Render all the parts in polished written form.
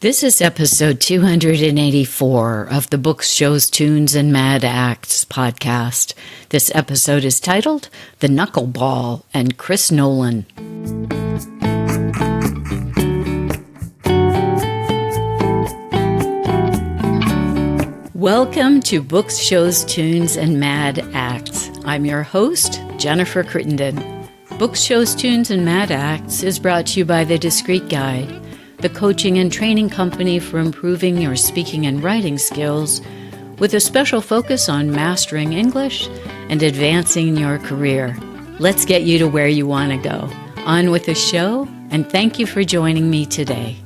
This is episode 284 of the Books, Shows, Tunes, and Mad Acts podcast. This episode is titled The Knuckleball and Chris Nowlin. Welcome to Books, Shows, Tunes, and Mad Acts. I'm your host, Jennifer Crittenden. Books, Shows, Tunes, and Mad Acts is brought to you by The Discreet Guide, the coaching and training company for improving your speaking and writing skills, with a special focus on mastering English and advancing your career. Let's get you to where you want to go. On with the show, and thank you for joining me today.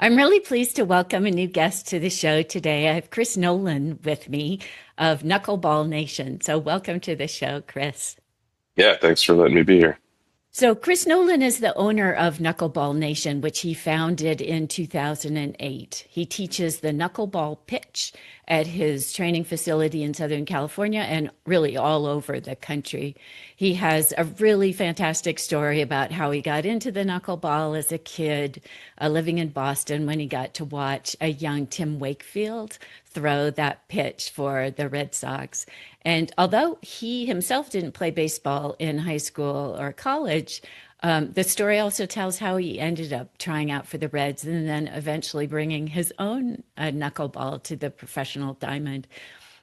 I'm really pleased to welcome a new guest to the show today. I have Chris Nowlin with me of Knuckleball Nation. So welcome to the show, Chris. Yeah, thanks for letting me be here. So Chris Nowlin is the owner of Knuckleball Nation, which he founded in 2008. He teaches the knuckleball pitch at his training facility in Southern California and really all over the country. He has a really fantastic story about how he got into the knuckleball as a kid, living in Boston, when he got to watch a young Tim Wakefield throw that pitch for the Red Sox. And although he himself didn't play baseball in high school or college, the story also tells how he ended up trying out for the Reds and then eventually bringing his own knuckleball to the professional diamond.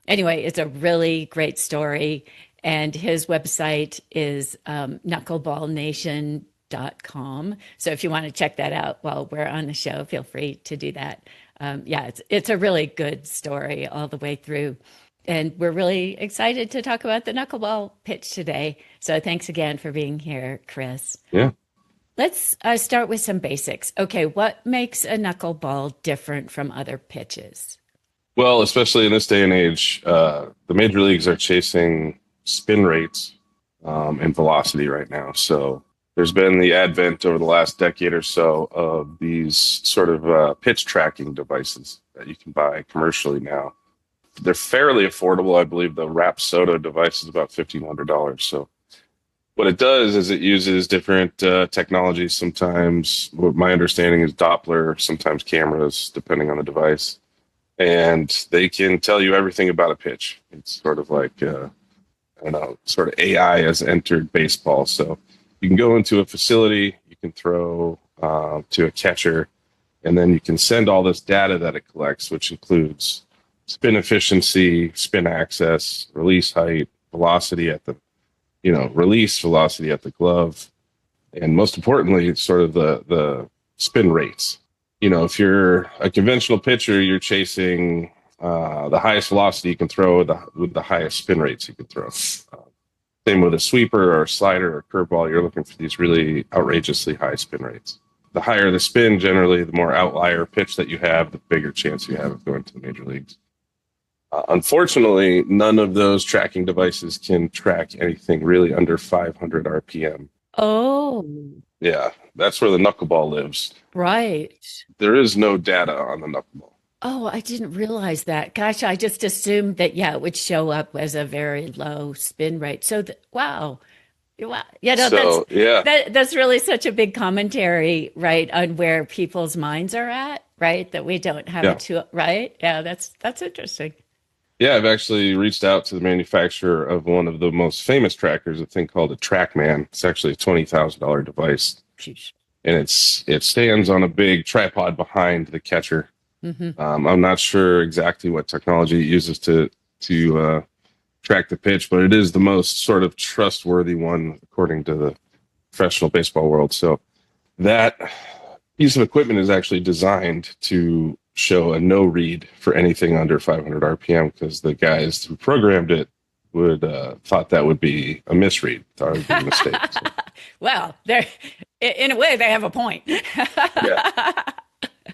Anyway, it's a really great story. And his website is knuckleballnation.com. So if you want to check that out while we're on the show, feel free to do that. It's a really good story all the way through. And we're really excited to talk about the knuckleball pitch today. So thanks again for being here, Chris. Yeah. Let's start with some basics. Okay, what makes a knuckleball different from other pitches? Well, especially in this day and age, the major leagues are chasing spin rates and velocity right now. So there's been the advent over the last decade or so of these sort of pitch tracking devices that you can buy commercially now. They're fairly affordable. I believe the Rapsodo device is about $1,500. So what it does is it uses different technologies. Sometimes, what my understanding is Doppler, sometimes cameras, depending on the device. And they can tell you everything about a pitch. It's sort of like, sort of AI has entered baseball. So you can go into a facility, you can throw to a catcher, and then you can send all this data that it collects, which includes spin efficiency, spin access, release height, velocity at the, release velocity at the glove, and most importantly, sort of the spin rates. If you're a conventional pitcher, you're chasing the highest velocity you can throw with the highest spin rates you can throw. Same with a sweeper or a slider or a curveball, you're looking for these really outrageously high spin rates. The higher the spin, generally, the more outlier pitch that you have, the bigger chance you have of going to the major leagues. Unfortunately, none of those tracking devices can track anything really under 500 RPM. Oh. Yeah, that's where the knuckleball lives. Right. There is no data on the knuckleball. Oh, I didn't realize that. Gosh, I just assumed that, it would show up as a very low spin rate. So, wow. That's really such a big commentary, right, on where people's minds are at, right, that we don't have it to, right? Yeah, that's interesting. Yeah, I've actually reached out to the manufacturer of one of the most famous trackers, a thing called a TrackMan. It's actually a $20,000 device. Jeez. And it stands on a big tripod behind the catcher. Mm-hmm. I'm not sure exactly what technology it uses to track the pitch, but it is the most sort of trustworthy one according to the professional baseball world. So that piece of equipment is actually designed to show a no read for anything under 500 RPM because the guys who programmed it would thought that would be a misread, thought it would be a mistake. So. Well, in a way, they have a point. Yeah.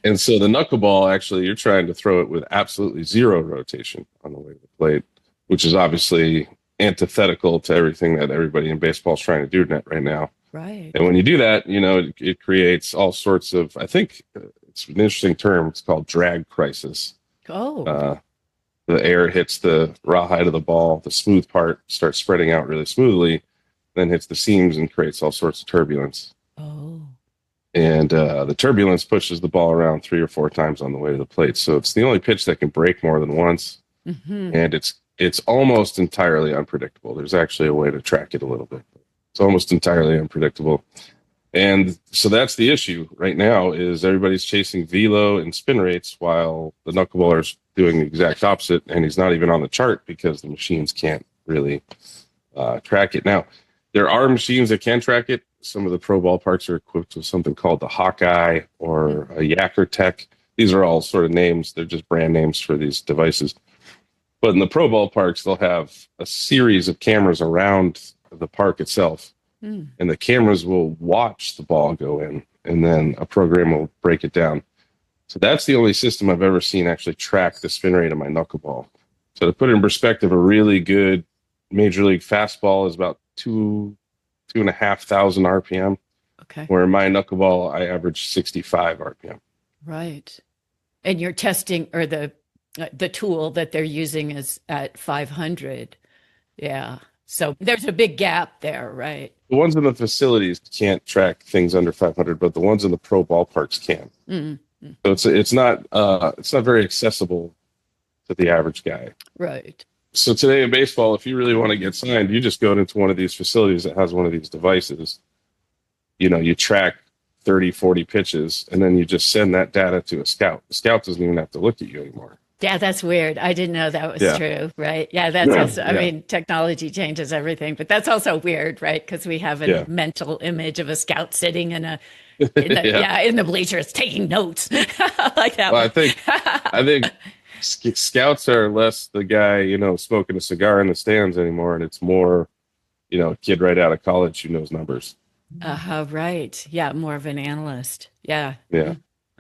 And so the knuckleball, actually, you're trying to throw it with absolutely zero rotation on the way to the plate, which is obviously antithetical to everything that everybody in baseball is trying to do right now. Right. And when you do that, it creates all sorts of, I think it's an interesting term. It's called drag crisis. Oh. the air hits the rawhide of the ball, the smooth part starts spreading out really smoothly, then hits the seams and creates all sorts of turbulence. Oh. And the turbulence pushes the ball around 3 or 4 times on the way to the plate. So it's the only pitch that can break more than once. And it's almost entirely unpredictable. There's actually a way to track it a little bit. It's almost entirely unpredictable. And so that's the issue right now is everybody's chasing velo and spin rates while the knuckleballer's doing the exact opposite. And he's not even on the chart because the machines can't really track it. Now, there are machines that can track it. Some of the pro ballparks are equipped with something called the Hawkeye or a Yacker Tech. These are all sort of names. They're just brand names for these devices. But in the pro ballparks, they'll have a series of cameras around the park itself. And the cameras will watch the ball go in, and then a program will break it down. So that's the only system I've ever seen actually track the spin rate of my knuckleball. So to put it in perspective, a really good major league fastball is about 2,500 RPM. Okay. Where in my knuckleball, I average 65 RPM. Right. And you're testing, or the tool that they're using is at 500. Yeah. So there's a big gap there, right? The ones in the facilities can't track things under 500, but the ones in the pro ballparks can. So it's not very accessible to the average guy. Right. So today in baseball, if you really want to get signed, you just go into one of these facilities that has one of these devices. You track 30, 40 pitches, and then you just send that data to a scout. The scout doesn't even have to look at you anymore. Yeah, that's weird. I didn't know that was true, right? Yeah, that's also, I mean, technology changes everything, but that's also weird, right? Because we have a mental image of a scout sitting in the bleachers taking notes like that. Well, I think scouts are less the guy, smoking a cigar in the stands anymore, and it's more, a kid right out of college who knows numbers. Right. Yeah, more of an analyst. Yeah. Yeah.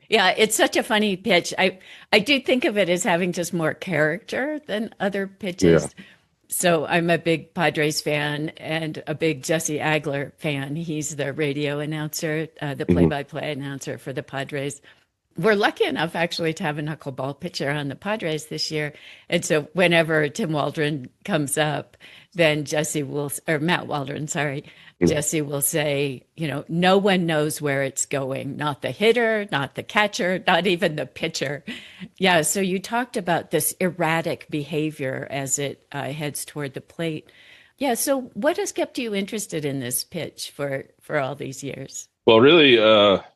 Yeah, it's such a funny pitch. I do think of it as having just more character than other pitches. Yeah. So I'm a big Padres fan and a big Jesse Agler fan. He's the radio announcer, the play-by-play announcer for the Padres. We're lucky enough actually to have a knuckleball pitcher on the Padres this year. And so whenever Tim Waldron comes up, then Matt Waldron, Jesse will say, no one knows where it's going, not the hitter, not the catcher, not even the pitcher. Yeah, so you talked about this erratic behavior as it heads toward the plate. Yeah, so what has kept you interested in this pitch for all these years? Well, really,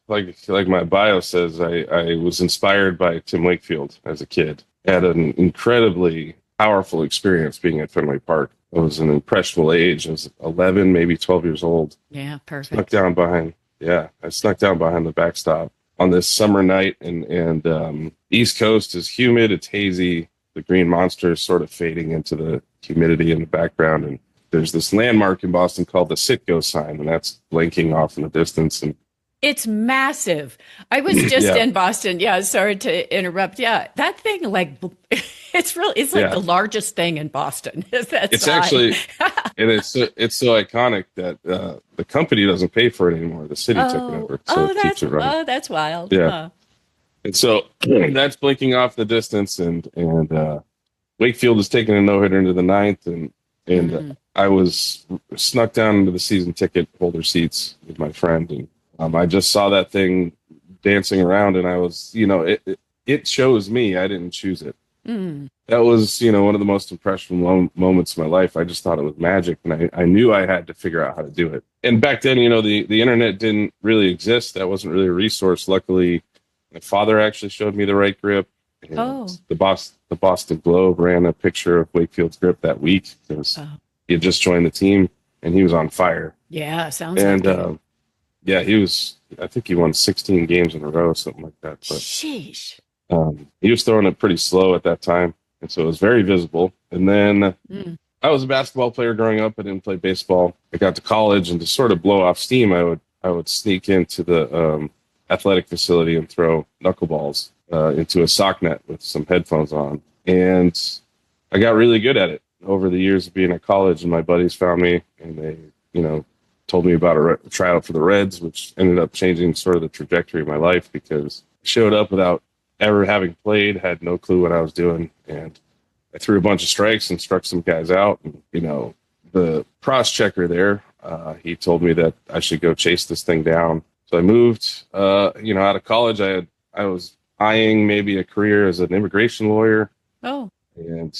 like my bio says, I was inspired by Tim Wakefield as a kid. I had an incredibly powerful experience being at Fenway Park. I was an impressionable age. I was 11, maybe 12 years old. Yeah, perfect. I snuck down behind the backstop on this summer night, and East Coast is humid. It's hazy. The green monster is sort of fading into the humidity in the background, and there's this landmark in Boston called the Sit-Go sign, and that's blinking off in the distance. And it's massive. I was just in Boston. Yeah, sorry to interrupt. Yeah, that thing, it's the largest thing in Boston. It's sign. Actually, and it's so iconic that the company doesn't pay for it anymore. The city took it over, so it keeps it running. Oh, that's wild. Yeah, and so that's blinking off the distance, and Wakefield is taking a no-hitter into the ninth, and I was snuck down into the season ticket holder seats with my friend, and I just saw that thing dancing around, and I was, it chose me. I didn't choose it. That was, one of the most impressionable moments of my life. I just thought it was magic, and I knew I had to figure out how to do it. And back then, the internet didn't really exist. That wasn't really a resource. Luckily, my father actually showed me the right grip. The Boston Globe ran a picture of Wakefield's grip that week because he had just joined the team, and he was on fire. Yeah, sounds like it. I think he won 16 games in a row, something like that. But, sheesh. He was throwing it pretty slow at that time, and so it was very visible. And then I was a basketball player growing up. I didn't play baseball. I got to college, and to sort of blow off steam, I would sneak into the athletic facility and throw knuckleballs into a sock net with some headphones on. And I got really good at it over the years of being at college, and my buddies found me, and they, told me about a tryout for the Reds, which ended up changing sort of the trajectory of my life because I showed up without ever having played, had no clue what I was doing, and I threw a bunch of strikes and struck some guys out. And, the cross checker there, he told me that I should go chase this thing down. So I moved, out of college. I was eyeing maybe a career as an immigration lawyer. Oh. And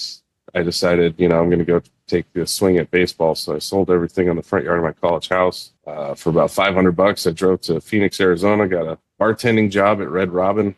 I decided, I'm going to go take a swing at baseball. So I sold everything on the front yard of my college house for about $500. I drove to Phoenix, Arizona, got a bartending job at Red Robin,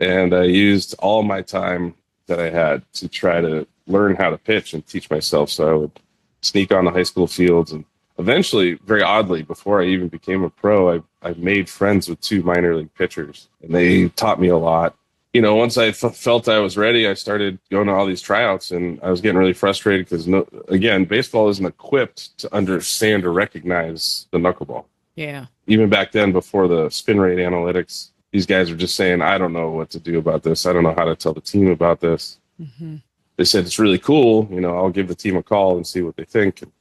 and I used all my time that I had to try to learn how to pitch and teach myself. So I would sneak on the high school fields, and eventually, very oddly, before I even became a pro, I made friends with 2 minor league pitchers, and they taught me a lot. Once I felt I was ready, I started going to all these tryouts, and I was getting really frustrated because, again, baseball isn't equipped to understand or recognize the knuckleball. Yeah. Even back then, before the spin rate analytics, these guys were just saying, I don't know what to do about this. I don't know how to tell the team about this. Mm-hmm. They said, it's really cool. I'll give the team a call and see what they think. And,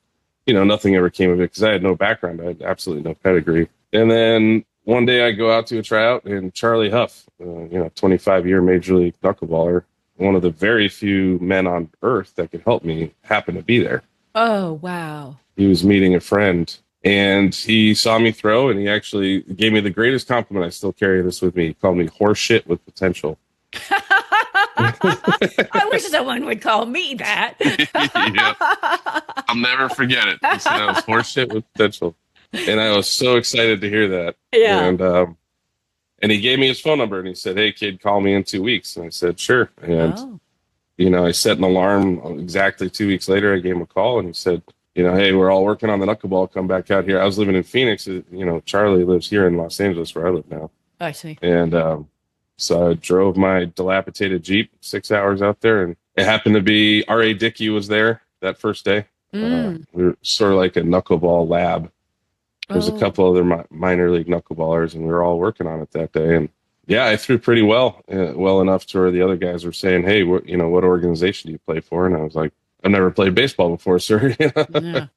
nothing ever came of it because I had no background. I had absolutely no pedigree. And then one day I go out to a tryout, and Charlie Hough, 25-year Major League knuckleballer, one of the very few men on earth that could help me, happened to be there. Oh, wow. He was meeting a friend, and he saw me throw, and he actually gave me the greatest compliment. I still carry this with me. He called me horse shit with potential. I wish someone would call me that. Yeah. I'll never forget it. He said I was horse shit with potential. And I was so excited to hear that. Yeah. And he gave me his phone number, and he said, hey, kid, call me in 2 weeks. And I said, sure. And, I set an alarm exactly 2 weeks later. I gave him a call, and he said, hey, we're all working on the knuckleball. Come back out here. I was living in Phoenix. Charlie lives here in Los Angeles where I live now. I see. And so I drove my dilapidated Jeep 6 hours out there, and it happened to be R.A. Dickey was there that first day. We were sort of like a knuckleball lab. There's a couple other minor league knuckleballers, and we were all working on it that day. And yeah, I threw pretty well enough to where the other guys were saying, hey, what organization do you play for? And I was like, I've never played baseball before, sir. Yeah.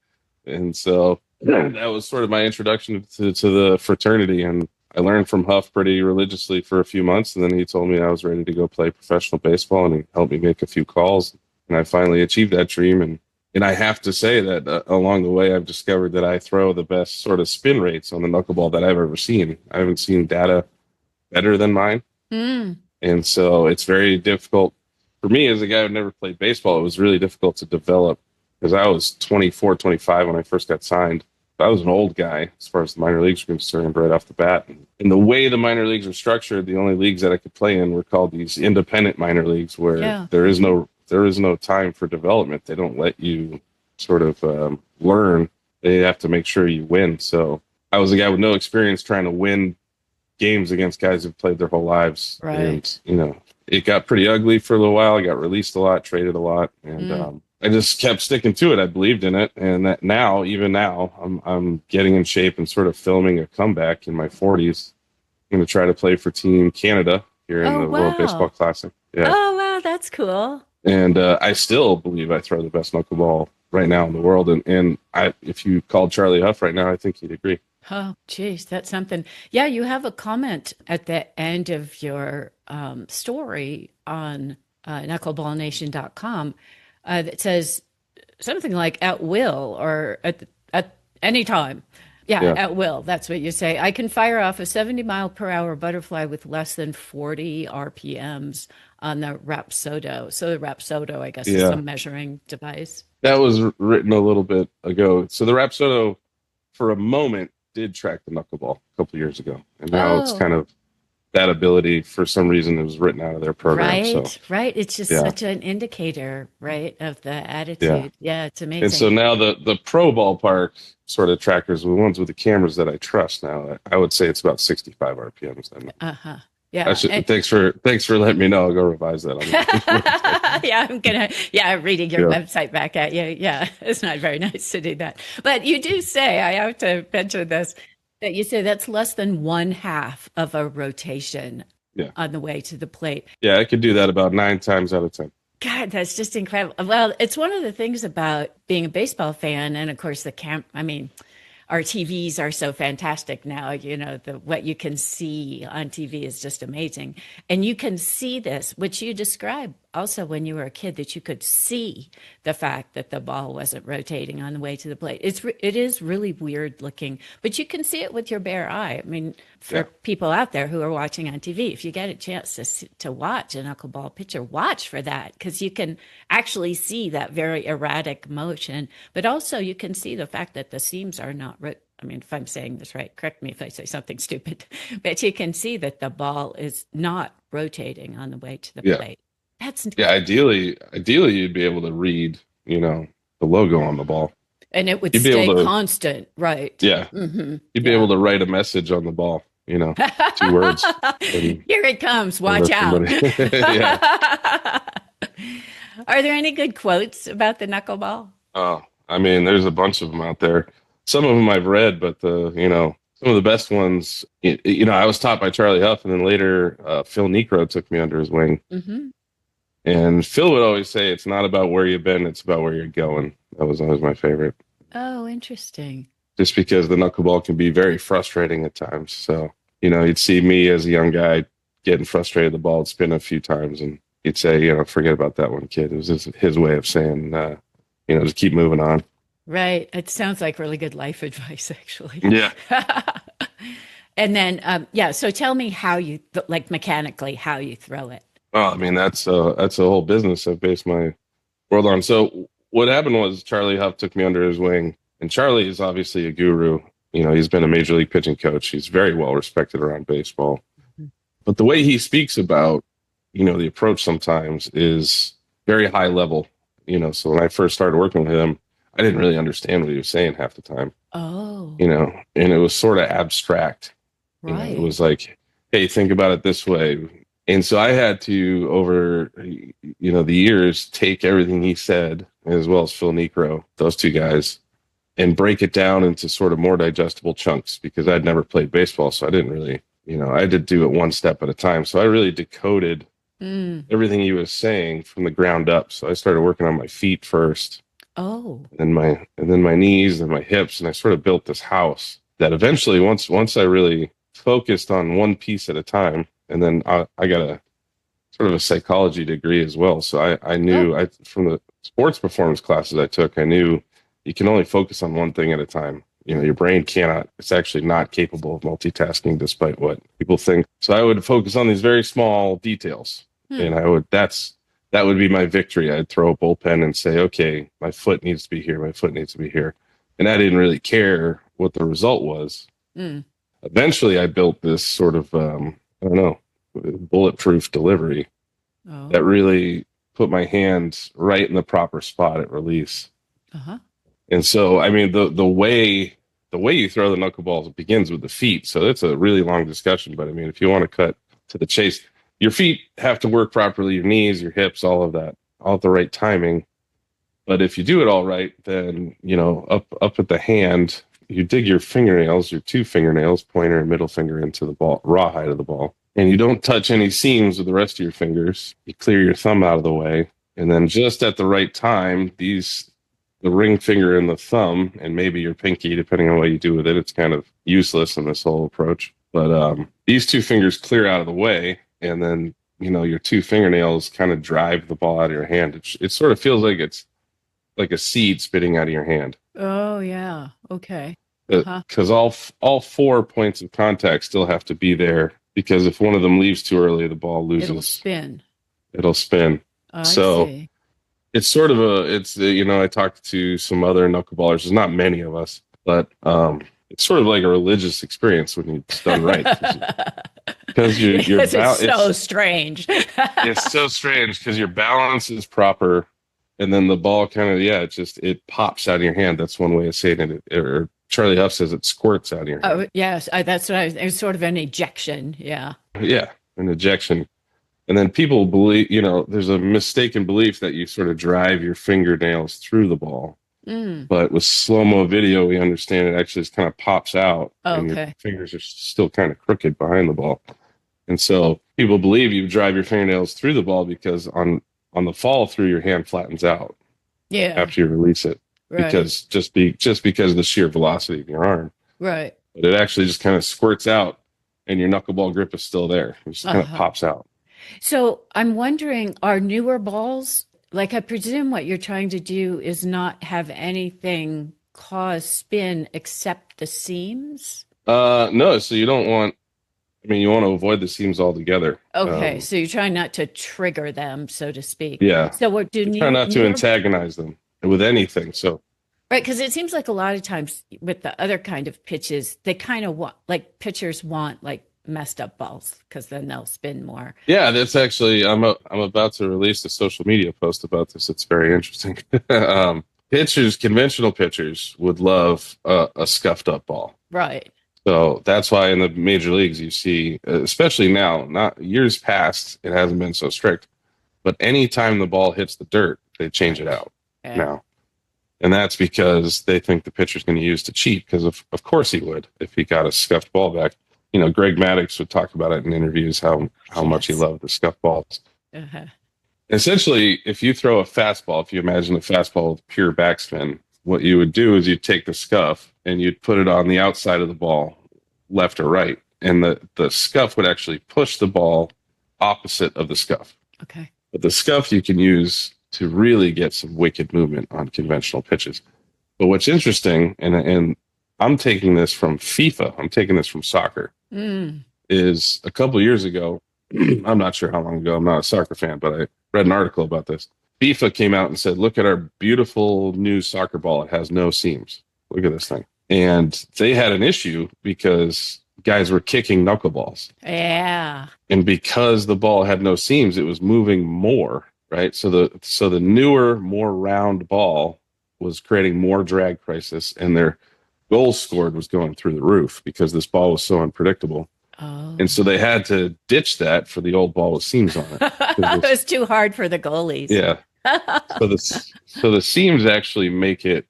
And so that was sort of my introduction to the fraternity. And I learned from Huff pretty religiously for a few months. And then he told me I was ready to go play professional baseball, and he helped me make a few calls. And I finally achieved that dream. And I have to say that along the way, I've discovered that I throw the best sort of spin rates on the knuckleball that I've ever seen. I haven't seen data better than mine. And so it's very difficult for me as a guy who never played baseball. It was really difficult to develop because I was 24, 25 when I first got signed. I was an old guy as far as the minor leagues were concerned right off the bat. And the way the minor leagues are structured, the only leagues that I could play in were called these independent minor leagues where there is no time for development. They don't let you sort of learn. They have to make sure you win. So I was a guy with no experience trying to win games against guys who've played their whole lives. Right. And, it got pretty ugly for a little while. I got released a lot, traded a lot. And I just kept sticking to it. I believed in it. And that even now, I'm getting in shape and sort of filming a comeback in my 40s. I'm going to try to play for Team Canada here in the World Baseball Classic. Yeah. Oh, wow. That's cool. And I still believe I throw the best knuckleball right now in the world. And if you called Charlie Hough right now, I think he'd agree. Oh, geez, that's something. Yeah, you have a comment at the end of your story on knuckleballnation.com that says something like at will or at any time. Yeah, at will. That's what you say. I can fire off a 70-mile-per-hour butterfly with less than 40 RPMs on the Rapsodo. So the Rapsodo, I guess, is a measuring device. That was written a little bit ago. So the Rapsodo, for a moment, did track the knuckleball a couple of years ago. And now it's kind of that ability, for some reason, it was written out of their program. Right. It's just such an indicator, right, of the attitude. Yeah, it's amazing. And so now the pro ballpark sort of trackers, the ones with the cameras that I trust now, I would say it's about 65 RPMs. Yeah. Thanks for letting me know. I'll go revise that. I'm reading your website back at you. Yeah, it's not very nice to do that. But you do say, I have to mention this, that you say that's less than 1/2 of a rotation on the way to the plate. Yeah, I could do that about 9 times out of 10. God, that's just incredible. Well, it's one of the things about being a baseball fan, and of course our TVs are so fantastic now. What you can see on TV is just amazing. And you can see this, which you describe also when you were a kid that you could see the fact that the ball wasn't rotating on the way to the plate. It is really weird looking, but you can see it with your bare eye. I mean, for people out there who are watching on TV, if you get a chance to watch a knuckleball pitcher, watch for that, because you can actually see that very erratic motion, but also you can see the fact that the seams are not I mean, if I'm saying this right, correct me if I say something stupid, but you can see that the ball is not rotating on the way to the plate. That's Ideally, you'd be able to read, the logo on the ball, and it would stay constant, right? Yeah, you'd be able to write a message on the ball, 2 words. Here it comes. Watch out. Are there any good quotes about the knuckleball? Oh, I mean, there's a bunch of them out there. Some of them I've read, but some of the best ones, I was taught by Charlie Hough, and then later Phil Niekro took me under his wing. Mm-hmm. And Phil would always say, it's not about where you've been, it's about where you're going. That was always my favorite. Oh, interesting. Just because the knuckleball can be very frustrating at times. So, you'd see me as a young guy getting frustrated, the ball would spin a few times, and he'd say, forget about that one, kid. It was his way of saying, just keep moving on. Right. It sounds like really good life advice, actually. Yeah. And then, so tell me how you, mechanically, how you throw it. Well, I mean, that's a whole business I've based my world on. So what happened was Charlie Hough took me under his wing, and Charlie is obviously a guru. He's been a major league pitching coach. He's very well respected around baseball. Mm-hmm. But the way he speaks about, the approach sometimes is very high level. So when I first started working with him, I didn't really understand what he was saying half the time. Oh. And it was sort of abstract. Right. It was like, hey, think about it this way. And so I had to, over, the years, take everything he said, as well as Phil Niekro, those two guys, and break it down into sort of more digestible chunks, because I'd never played baseball. So I didn't really, I had to do it one step at a time. So I really decoded everything he was saying from the ground up. So I started working on my feet first. Oh. And then my knees and my hips, and I sort of built this house that eventually, once I really focused on one piece at a time, and then I got a sort of a psychology degree as well. So I knew from the sports performance classes I took, I knew you can only focus on one thing at a time. Your brain it's actually not capable of multitasking, despite what people think. So I would focus on these very small details, and that would be my victory. I'd throw a bullpen and say, okay, my foot needs to be here. My foot needs to be here. And I didn't really care what the result was. Eventually, I built this sort of, bulletproof delivery that really put my hand right in the proper spot at release. Uh-huh. And so, I mean, the way you throw the knuckleballs begins with the feet. So it's a really long discussion. But I mean, if you want to cut to the chase, your feet have to work properly, your knees, your hips, all of that, all at the right timing. But if you do it all right, then, up at the hand, you dig your fingernails, your 2 fingernails, pointer and middle finger, into the ball, rawhide of the ball. And you don't touch any seams with the rest of your fingers. You clear your thumb out of the way. And then just at the right time, the ring finger and the thumb, and maybe your pinky, depending on what you do with it, it's kind of useless in this whole approach. But these 2 fingers clear out of the way. And then, your 2 fingernails kind of drive the ball out of your hand. It sort of feels like it's like a seed spitting out of your hand. Oh, yeah. Okay. Because all 4 points of contact still have to be there, because if one of them leaves too early, the ball loses. It'll spin. I see. It's sort of I talked to some other knuckleballers. There's not many of us, but it's sort of like a religious experience when it's done right. Because it's so strange. It's so strange because your balance is proper, and then the ball kind of it pops out of your hand. That's one way of saying it. Or Charlie Hough says it squirts out of your hand. Oh yes, that's what it's sort of an ejection. Yeah. Yeah, an ejection. And then people believe, there's a mistaken belief that you sort of drive your fingernails through the ball. But with slow-mo video, we understand it actually just kind of pops out. And your fingers are still kind of crooked behind the ball. And so people believe you drive your fingernails through the ball because on the fall through, your hand flattens out. Yeah. After you release it. Right. Because just because of the sheer velocity of your arm. Right. But it actually just kind of squirts out, and your knuckleball grip is still there. It just kind of pops out. So I'm wondering, are newer balls, like I presume what you're trying to do is not have anything cause spin except the seams? No, so you don't want. I mean, you want to avoid the seams altogether. Okay, so you're trying not to trigger them, so to speak. Yeah, So what do you try not to newer, antagonize them with anything. So right? Because it seems like a lot of times with the other kind of pitches, they kind of want, like pitchers want like messed up balls because then they'll spin more. yeah, that's actually I'm about to release a social media post about this. It's very interesting. Pitchers, conventional pitchers would love a scuffed up ball. Right. So that's why in the major leagues you see, especially now, not years past, it hasn't been so strict. But anytime the ball hits the dirt, they change it out Yeah. now. And that's because they think the pitcher's going to use to cheat, because of course he would if he got a scuffed ball back. You know, Greg Maddux would talk about it in interviews how much he Yes. loved the scuffed balls. Uh-huh. Essentially, if you throw a fastball, if you imagine a fastball with pure backspin, what you would do is you'd take the scuff and you'd put it on the outside of the ball, left or right. And the scuff would actually push the ball opposite of the scuff. Okay. But the scuff you can use to really get some wicked movement on conventional pitches. But what's interesting, and I'm taking this from FIFA, I'm taking this from soccer, Mm. is a couple years ago, I'm not sure how long ago, I'm not a soccer fan, but I read an article about this. FIFA came out and said, look at our beautiful new soccer ball. It has no seams. Look at this thing. And they had an issue because guys were kicking knuckleballs. Yeah. And because the ball had no seams, it was moving more, right? So the newer, more round ball was creating more drag crisis, and their goals scored was going through the roof because this ball was so unpredictable. Oh. And so they had to ditch that for the old ball with seams on it. It was too hard for the goalies. Yeah. So the seams actually make it,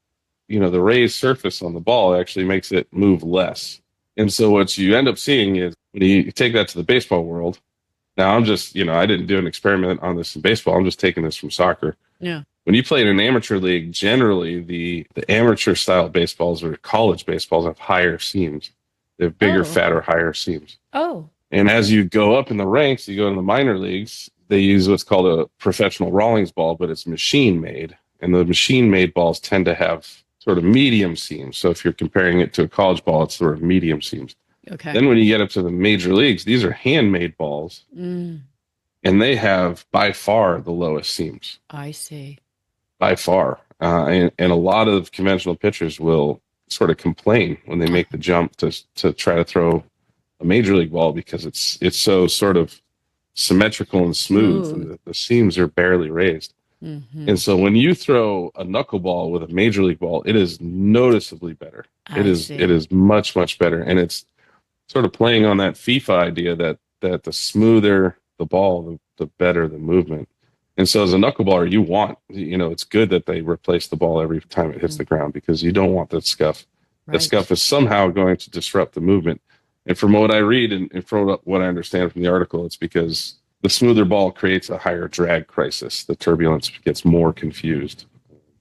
the raised surface on the ball actually makes it move less. And so what you end up seeing is when you take that to the baseball world. Now I'm just, I didn't do an experiment on this in baseball. I'm just taking this from soccer. Yeah. When you play in an amateur league, generally the amateur style baseballs or college baseballs have higher seams. They have bigger, fatter, higher seams. Oh. And as you go up in the ranks, you go to the minor leagues, they use what's called a professional Rawlings ball, but it's machine made. And the machine made balls tend to have sort of medium seams. So if you're comparing it to a college ball, it's sort of medium seams. Okay. Then when you get up to the major leagues, these are handmade balls. Mm. And they have by far the lowest seams. I see. By far. And a lot of conventional pitchers will sort of complain when they make the jump to try to throw a major league ball because it's so sort of symmetrical and smooth. And the seams are barely raised. Mm-hmm. And so when you throw a knuckleball with a major league ball, it is noticeably better. It is much, much better. And it's sort of playing on that FIFA idea that the smoother the ball, the better the movement. And so as a knuckleballer, you want, it's good that they replace the ball every time it hits the ground because you don't want that scuff. Right. That scuff is somehow going to disrupt the movement. And from what I read and from what I understand from the article, it's because the smoother ball creates a higher drag crisis. The turbulence gets more confused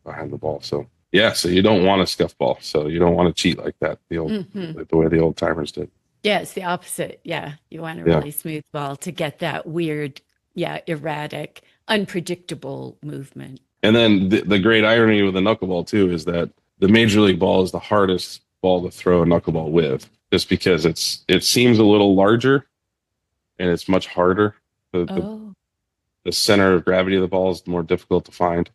behind the ball. So, yeah, so you don't want a scuff ball. So you don't want to cheat like that, the way the old timers did. Yeah, it's the opposite. Yeah, you want a really smooth ball to get that weird, erratic, unpredictable movement. And then the great irony with the knuckleball, too, is that the major league ball is the hardest ball to throw a knuckleball with, just because it seems a little larger and it's much harder. The center of gravity of the ball is more difficult to find.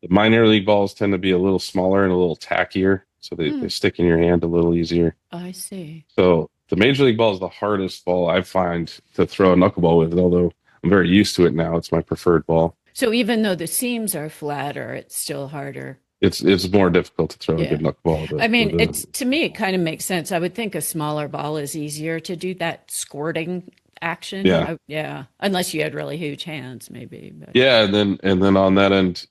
The minor league balls tend to be a little smaller and a little tackier, so they stick in your hand a little easier. I see. So the major league ball is the hardest ball I find to throw a knuckleball with, although I'm very used to it now. It's my preferred ball. So even though the seams are flatter, it's still harder. It's more difficult to throw a good knuckleball. I mean, to me, it kind of makes sense. I would think a smaller ball is easier to do that squirting action. Yeah. Unless you had really huge hands, maybe. But. Yeah, and then on that end,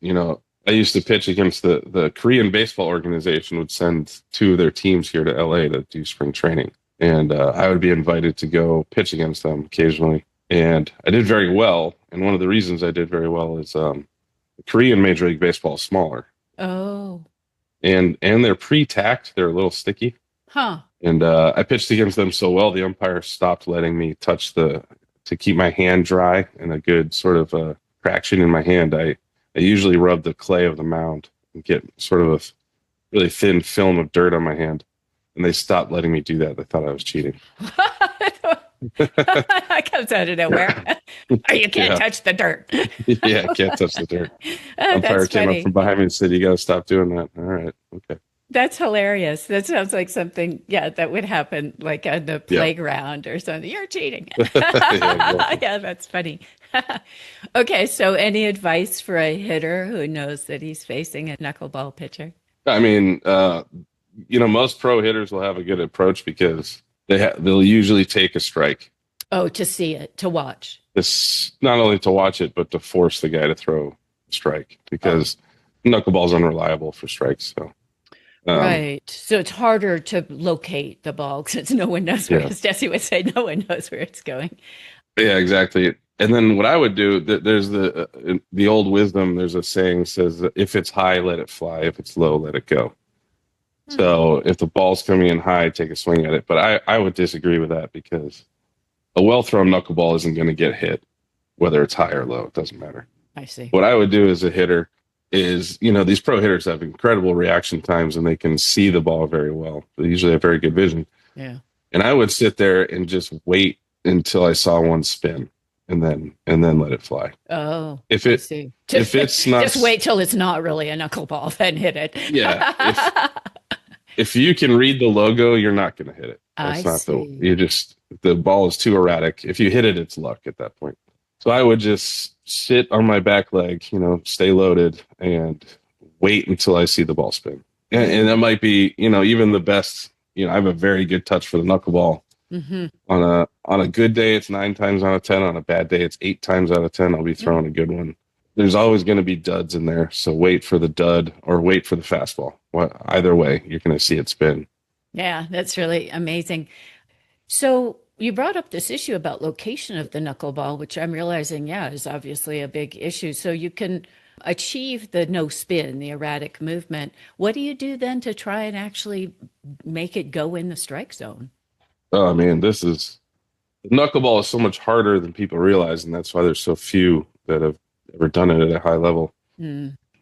I used to pitch against the Korean baseball organization would send two of their teams here to LA to do spring training. And I would be invited to go pitch against them occasionally. And I did very well. And one of the reasons I did very well is the Korean Major League Baseball is smaller. Oh. And they're pre-tacked. They're a little sticky. Huh. And I pitched against them so well, the umpire stopped letting me touch the to keep my hand dry and a good sort of traction in my hand, I usually rub the clay of the mound and get sort of a really thin film of dirt on my hand. And they stopped letting me do that. They thought I was cheating. That comes out of nowhere. Oh, you can't touch the dirt. Yeah, can't touch the dirt. Umpire came up from behind me and said, "You got to stop doing that." All right, okay. That's hilarious. That sounds like something, that would happen like on the playground or something. You're cheating. Yeah, that's funny. Okay, so any advice for a hitter who knows that he's facing a knuckleball pitcher? I mean, most pro hitters will have a good approach because they'll usually take a strike. Oh, to see it, to watch. This not only to watch it, but to force the guy to throw a strike because knuckleball's unreliable for strikes. So. Right. So it's harder to locate the ball since no one knows where, as Jesse would say, no one knows where it's going. Yeah, exactly. And then what I would do, there's the old wisdom, there's a saying says, if it's high, let it fly. If it's low, let it go. So if the ball's coming in high, take a swing at it. But I would disagree with that because a well-thrown knuckleball isn't going to get hit, whether it's high or low. It doesn't matter. I see. What I would do as a hitter is, these pro hitters have incredible reaction times and they can see the ball very well. They usually have very good vision. Yeah. And I would sit there and just wait until I saw one spin and then let it fly. Oh, if it's not, just wait till it's not really a knuckleball, then hit it. Yeah. If you can read the logo, you're not going to hit it. The ball is too erratic. If you hit it, it's luck at that point. So I would just sit on my back leg, stay loaded and wait until I see the ball spin. And that might be, even the best, I have a very good touch for the knuckleball. Mm-hmm. On a good day, it's 9 times out of 10. On a bad day, it's 8 times out of 10. I'll be throwing a good one. There's always going to be duds in there. So wait for the dud or wait for the fastball. Either way, you're going to see it spin. Yeah, that's really amazing. So you brought up this issue about location of the knuckleball, which I'm realizing, is obviously a big issue. So you can achieve the no spin, the erratic movement. What do you do then to try and actually make it go in the strike zone? Oh, man, the knuckleball is so much harder than people realize. And that's why there's so few that have ever done it at a high level.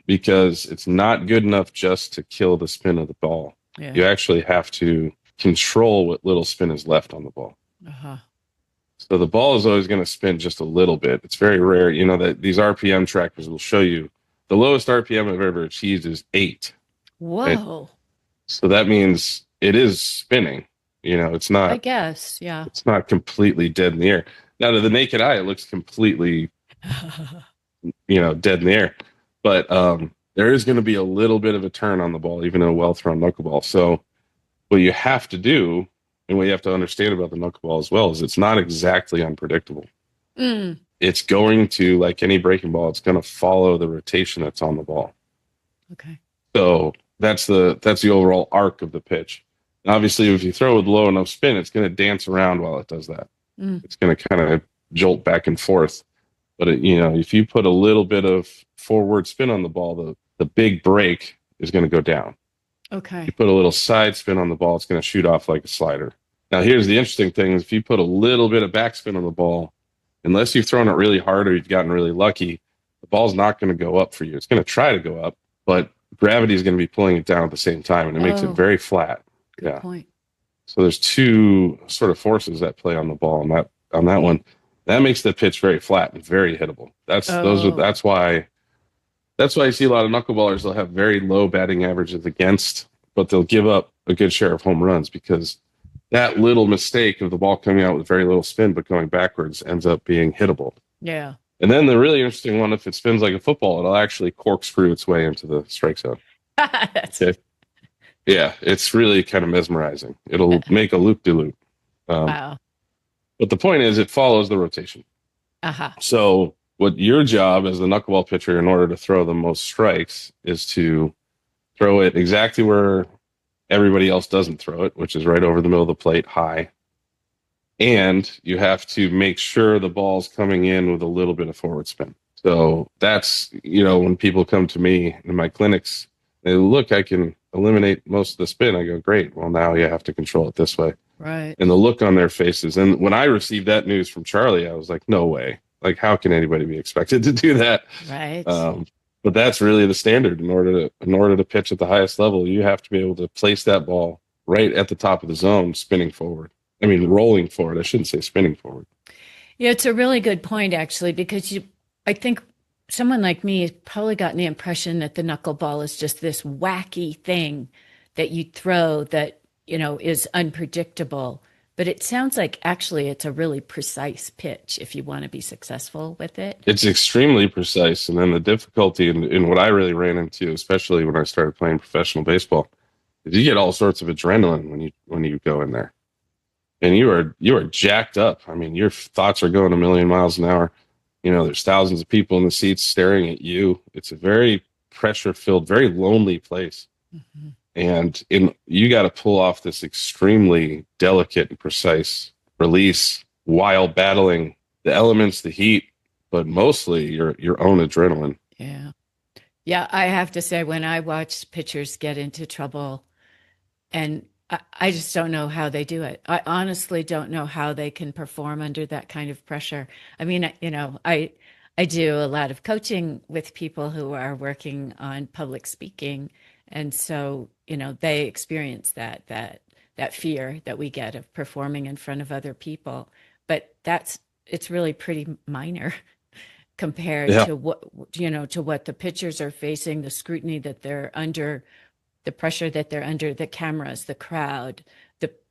Because it's not good enough just to kill the spin of the ball. Yeah. You actually have to control what little spin is left on the ball. So the ball is always going to spin just a little bit. It's very rare, that these RPM trackers will show you the lowest RPM I've ever achieved is 8. Whoa. Right? So that means it is spinning. It's not, I guess, yeah. It's not completely dead in the air. Now to the naked eye, it looks completely, dead in the air. But there is going to be a little bit of a turn on the ball, even in a well-thrown knuckleball. So what you have to do, and what you have to understand about the knuckleball as well, is it's not exactly unpredictable. It's going to, like any breaking ball, it's going to follow the rotation that's on the ball. Okay. So that's the overall arc of the pitch. And obviously, if you throw with low enough spin, it's going to dance around while it does that. It's going to kind of jolt back and forth. But if you put a little bit of forward spin on the ball, the big break is going to go down. Okay. You put a little side spin on the ball, it's going to shoot off like a slider. Now, here's the interesting thing: is if you put a little bit of backspin on the ball, unless you've thrown it really hard or you've gotten really lucky, the ball's not going to go up for you. It's going to try to go up, but gravity is going to be pulling it down at the same time, and it makes it very flat. Good point. So there's two sort of forces that play on the ball on that one. That makes the pitch very flat and very hittable. That's why you see a lot of knuckleballers. They'll have very low batting averages against, but they'll give up a good share of home runs because that little mistake of the ball coming out with very little spin but going backwards ends up being hittable. Yeah. And then the really interesting one, if it spins like a football, it'll actually corkscrew its way into the strike zone. Okay. Yeah, it's really kind of mesmerizing. It'll make a loop-de-loop. Wow. But the point is, it follows the rotation. So what your job as the knuckleball pitcher, in order to throw the most strikes, is to throw it exactly where everybody else doesn't throw it, which is right over the middle of the plate, high. And you have to make sure the ball's coming in with a little bit of forward spin. So that's, when people come to me in my clinics, they look, I can eliminate most of the spin. I go, great. Well, now you have to control it this way. Right. and the look on their faces. And when I received that news from Charlie, I was like, no way. Like, how can anybody be expected to do that? Right. But that's really the standard. In order to pitch at the highest level, you have to be able to place that ball right at the top of the zone, spinning forward. I mean, rolling forward. I shouldn't say spinning forward. Yeah, it's a really good point, actually, because I think someone like me has probably gotten the impression that the knuckleball is just this wacky thing that you throw that, is unpredictable. But it sounds like actually it's a really precise pitch if you want to be successful with it. It's extremely precise. And then the difficulty in what I really ran into, especially when I started playing professional baseball, is you get all sorts of adrenaline when you go in there. And you are jacked up. I mean, your thoughts are going a million miles an hour. There's thousands of people in the seats staring at you. It's a very pressure-filled, very lonely place. Mm-hmm. And you got to pull off this extremely delicate and precise release while battling the elements, the heat, but mostly your own adrenaline. Yeah. Yeah, I have to say, when I watch pitchers get into trouble, and I just don't know how they do it. I honestly don't know how they can perform under that kind of pressure. I mean, I do a lot of coaching with people who are working on public speaking, and so, they experience that fear that we get of performing in front of other people. But it's really pretty minor compared to what the pitchers are facing, the scrutiny that they're under, the pressure that they're under, the cameras, the crowd,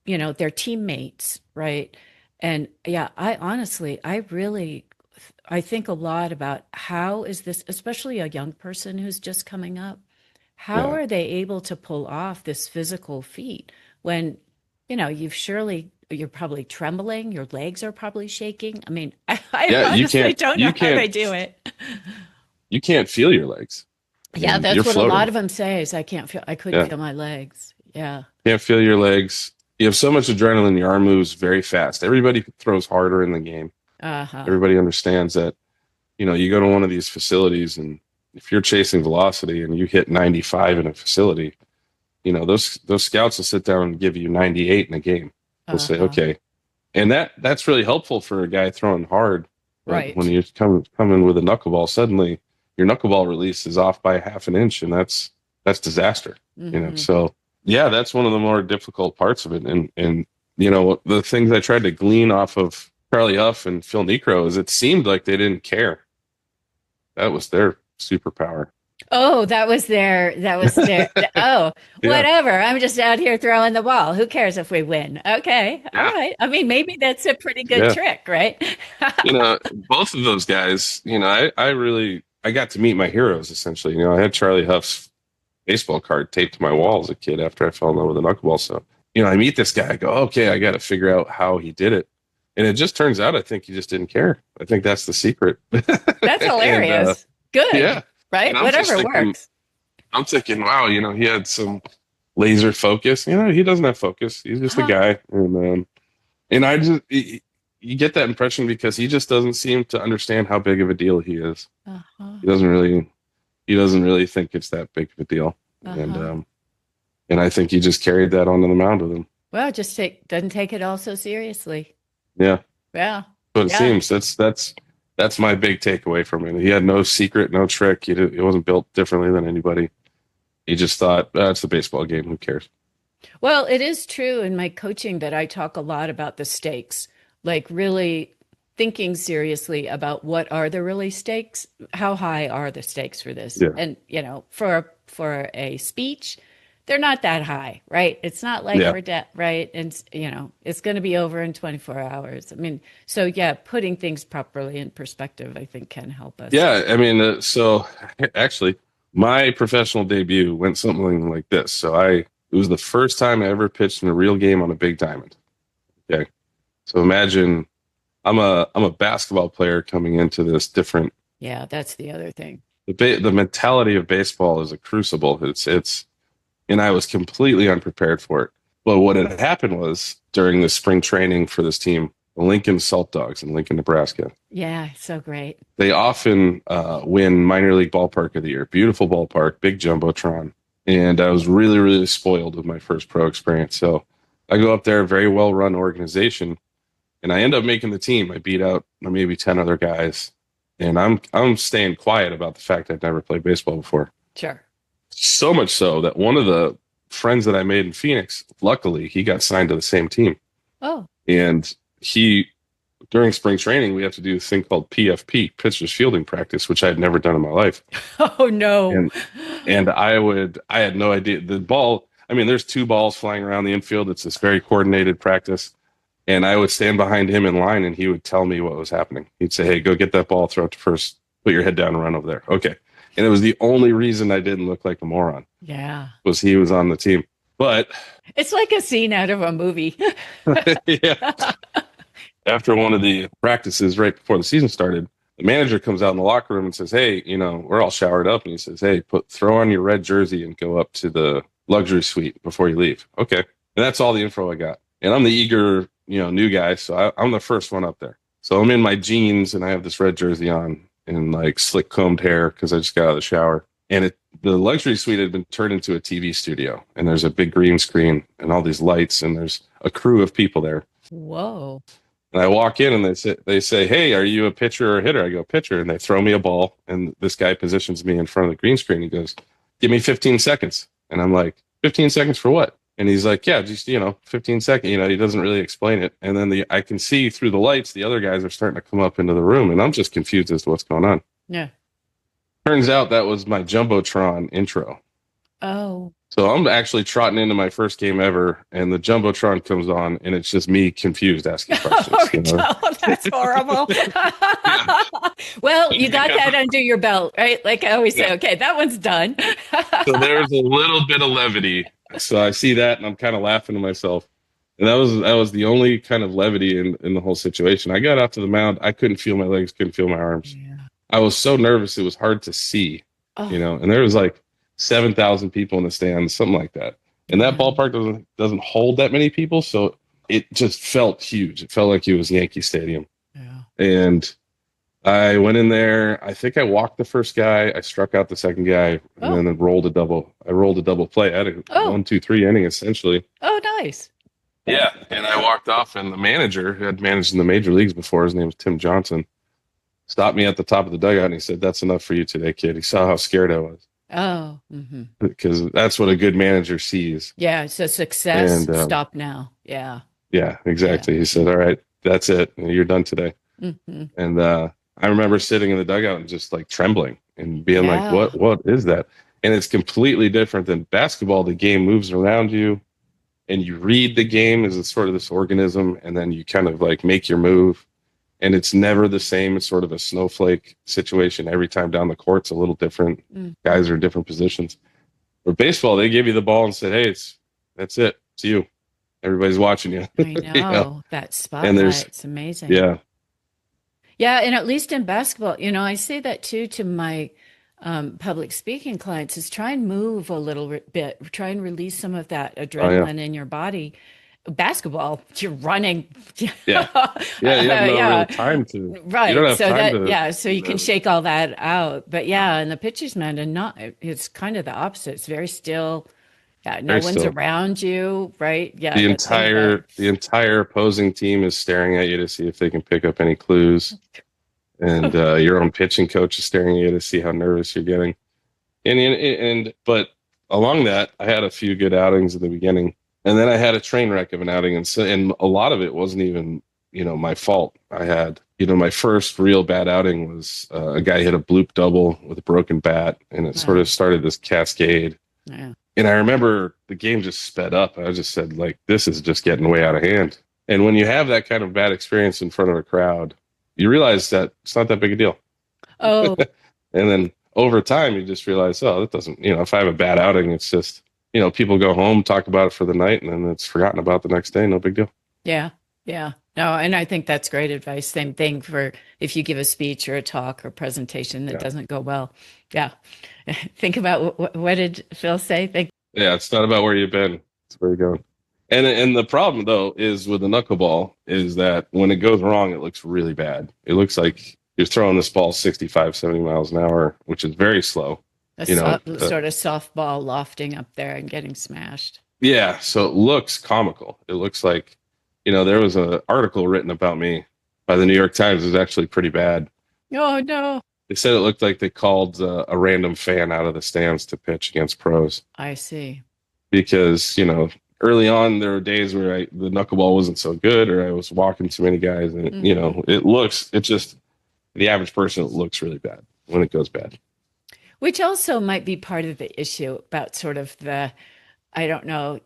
their teammates, right? And yeah, I think a lot about how is this, especially a young person who's just coming up, how Yeah. are they able to pull off this physical feat when, you're probably trembling, your legs are probably shaking. I mean, I Yeah, honestly don't know how they do it. you can't feel your legs. Yeah, And you're that's what a lot floating. of them say is I couldn't Yeah. feel my legs. Yeah. Can't feel your legs. You have so much adrenaline, your arm moves very fast. Everybody throws harder in the game. Uh-huh. Everybody understands that, you go to one of these facilities, and if you're chasing velocity and you hit 95 in a facility, those scouts will sit down and give you 98 in a game. They'll say, Uh-huh. okay. And that's really helpful for a guy throwing hard. But Right. when you come in with a knuckleball, suddenly your knuckleball release is off by half an inch, and that's disaster. Mhm. So yeah, that's one of the more difficult parts of it. And the things I tried to glean off of Charlie Hough and Phil Niekro is it seemed like they didn't care. That was their superpower. Oh, that was their, oh, Yeah. whatever. I'm just out here throwing the ball. Who cares if we win? Okay. All Yeah. right. I mean, maybe that's a pretty good Yeah. trick, right? Both of those guys, I got to meet my heroes essentially. I had Charlie Huff's baseball card taped to my wall as a kid after I fell in love with the knuckleball. So, I meet this guy, I go, okay, I got to figure out how he did it. And it just turns out, I think he just didn't care. I think that's the secret. That's hilarious. Good. Yeah. Right? And I'm just Whatever thinking, works. I'm thinking, wow, he had some laser focus. He doesn't have focus. He's just a Huh. guy. And you get that impression because he just doesn't seem to understand how big of a deal he is. Uh-huh. He doesn't really think it's that big of a deal. Uh-huh. And I think he just carried that onto the mound with him. Well, doesn't take it all so seriously. Yeah. Yeah. But it Yeah. seems that's my big takeaway from it. He had no secret, no trick. He wasn't built differently than anybody. He just thought, it's the baseball game. Who cares? Well, it is true in my coaching that I talk a lot about the stakes, like really thinking seriously about what are the really stakes, how high are the stakes for this? Yeah. And, for a speech, they're not that high, right? It's not like Yeah. for debt, right? And, it's going to be over in 24 hours. I mean, so yeah, putting things properly in perspective, I think can help us. Yeah. I mean, so actually, my professional debut went something like this. So it was the first time I ever pitched in a real game on a big diamond. Okay. So imagine I'm a basketball player coming into this different. Yeah, that's the other thing. The mentality of baseball is a crucible. And I was completely unprepared for it. But what had happened was during the spring training for this team, the Lincoln Salt Dogs in Lincoln, Nebraska, Yeah, so great. they often win minor league ballpark of the year. Beautiful ballpark, big jumbotron. And I was really, really spoiled with my first pro experience. So I go up there, very well run organization, and I end up making the team. I beat out maybe 10 other guys, and I'm staying quiet about the fact I'd never played baseball before. Sure. So much so that one of the friends that I made in Phoenix, luckily, he got signed to the same team. Oh. And he, during spring training, we have to do this thing called PFP, pitcher's fielding practice, which I had never done in my life. Oh no. And I had no idea. The ball, I mean, there's two balls flying around the infield. It's this very coordinated practice. And I would stand behind him in line and he would tell me what was happening. He'd say, hey, go get that ball, throw it to first, put your head down and run over there. Okay. And it was the only reason I didn't look like a moron. Yeah. Was he was on the team. But it's like a scene out of a movie. Yeah. After one of the practices right before the season started, the manager comes out in the locker room and says, hey, we're all showered up. And he says, hey, throw on your red jersey and go up to the luxury suite before you leave. Okay. And that's all the info I got. And I'm the eager, new guy. So I'm the first one up there. So I'm in my jeans and I have this red jersey on and like slick combed hair because I just got out of the shower. And the luxury suite had been turned into a TV studio. And there's a big green screen and all these lights and there's a crew of people there. Whoa. And I walk in and they say, hey, are you a pitcher or a hitter? I go, pitcher. And they throw me a ball. And this guy positions me in front of the green screen. He goes, give me 15 seconds. And I'm like, 15 seconds for what? And he's like, yeah, just, 15 seconds. He doesn't really explain it. And then I can see through the lights, the other guys are starting to come up into the room. And I'm just confused as to what's going on. Yeah. Turns out that was my Jumbotron intro. Oh. So I'm actually trotting into my first game ever, and the Jumbotron comes on, and it's just me confused asking questions. Oh, that's horrible. Well, you got that under your belt, right? Like I always say, okay, that one's done. So there's a little bit of levity. So I see that, and I'm kind of laughing to myself. And that was the only kind of levity in the whole situation. I got out to the mound. I couldn't feel my legs, couldn't feel my arms. Yeah. I was so nervous, it was hard to see, and there was like 7,000 people in the stands, something like that. And that ballpark doesn't hold that many people, so it just felt huge. It felt like it was Yankee Stadium. Yeah. And I went in there. I think I walked the first guy. I struck out the second guy, and then rolled a double. I rolled a double play. I had a 1-2-3 inning essentially. Oh, nice. Yeah, and I walked off, and the manager who had managed in the major leagues before, his name was Tim Johnson, stopped me at the top of the dugout, and he said, "That's enough for you today, kid." He saw how scared I was. Oh, because that's what a good manager sees. Yeah, so success, stop now. Yeah. Yeah, exactly. Yeah. He said, all right, that's it. You're done today. Mm-hmm. And I remember sitting in the dugout and just like trembling and being like, what is that? And it's completely different than basketball. The game moves around you and you read the game as it's sort of this organism, and then you kind of like make your move. And it's never the same. It's sort of a snowflake situation. Every time down the court's a little different. Guys are in different positions. For baseball, they give you the ball and said, hey, that's it. It's you. Everybody's watching you. I know. That spotlight. It's amazing. Yeah. Yeah. And at least in basketball, I say that too to my public speaking clients, is try and move a little bit. Try and release some of that adrenaline in your body. Basketball, you're running. Yeah. You have no real time to. Right. You don't have so time to, so you can shake all that out. But and the pitcher's mound, it's kind of the opposite. It's very still. Yeah, no one's still around you, right? Yeah. The entire opposing team is staring at you to see if they can pick up any clues. And your own pitching coach is staring at you to see how nervous you're getting. But along that, I had a few good outings at the beginning. And then I had a train wreck of an outing, and a lot of it wasn't even, my fault. I had, my first real bad outing was a guy hit a bloop double with a broken bat, and it sort of started this cascade. Yeah. And I remember the game just sped up. I just said, like, this is just getting way out of hand. And when you have that kind of bad experience in front of a crowd, you realize that it's not that big a deal. Oh. And then over time, you just realize, that doesn't, if I have a bad outing, it's just, people go home, talk about it for the night, and then it's forgotten about the next day. No big deal. Yeah. Yeah. No, and I think that's great advice. Same thing for if you give a speech or a talk or presentation that doesn't go well. Yeah. Think about what did Phil say? It's not about where you've been. It's where you're going. And the problem, though, is with the knuckleball is that when it goes wrong, it looks really bad. It looks like you're throwing this ball 65, 70 miles an hour, which is very slow. Sort of softball lofting up there and getting smashed. Yeah, so it looks comical. It looks like, there was an article written about me by the New York Times. It was actually pretty bad. Oh, no. They said it looked like they called a random fan out of the stands to pitch against pros I see. because, early on there were days where the knuckleball wasn't so good or I was walking too many guys and, the average person, it looks really bad when it goes bad. Which also might be part of the issue about sort of I don't know,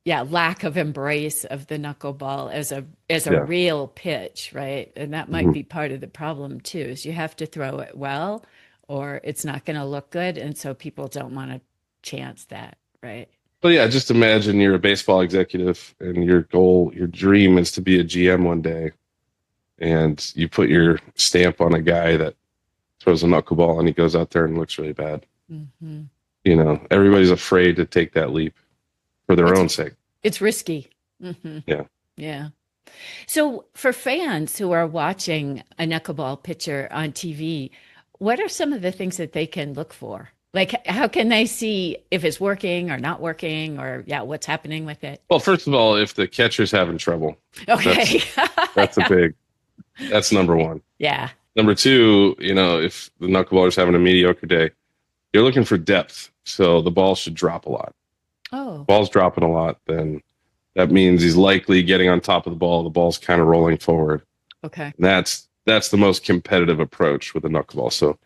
lack of embrace of the knuckleball as a Yeah. real pitch, right? And that might Mhm. be part of the problem too, is you have to throw it well or it's not going to look good. And so people don't want to chance that, right? But yeah, just imagine you're a baseball executive and your dream is to be a GM one day, and you put your stamp on a guy that throws a knuckleball and he goes out there and looks really bad. Hmm. Everybody's afraid to take that leap for their own sake. It's risky. Hmm. Yeah. Yeah. So for fans who are watching a knuckleball pitcher on TV, what are some of the things that they can look for? Like, how can they see if it's working or not working or, what's happening with it? Well, first of all, if the catcher's having trouble, Okay. that's that's number one. Yeah. Number two, if the knuckleballer's having a mediocre day, you're looking for depth. So the ball should drop a lot. Oh, Ball's dropping a lot, then that means he's likely getting on top of the ball. The ball's kind of rolling forward. okay. And that's the most competitive approach with a knuckleball. So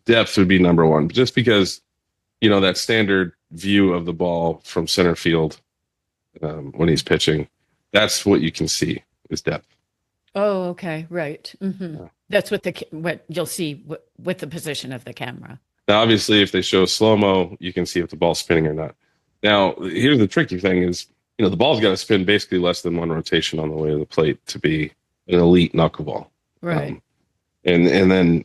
depth would be number one, just because that standard view of the ball from center field when he's pitching, that's what you can see is depth. Oh, okay. Right. Hmm. Yeah. That's what you'll see with the position of the camera. Now, obviously, if they show slow-mo, you can see if the ball's spinning or not. Now, here's the tricky thing is, the ball's got to spin basically less than one rotation on the way to the plate to be an elite knuckleball. Right. And then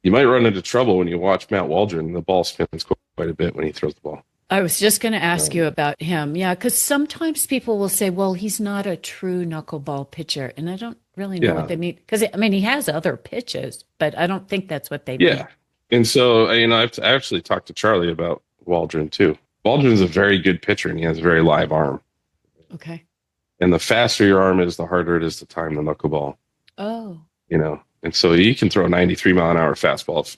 you might run into trouble when you watch Matt Waldron. The ball spins quite a bit when he throws the ball. I was just going to ask you about him. Yeah, because sometimes people will say, well, he's not a true knuckleball pitcher. And I don't really know what they mean. Because, he has other pitches, but I don't think that's what they mean. Yeah. And so, I've actually talked to Charlie about Waldron, too. Waldron's a very good pitcher, and he has a very live arm. Okay. And the faster your arm is, the harder it is to time the knuckleball. Oh. And so you can throw a 93-mile-an-hour fastball.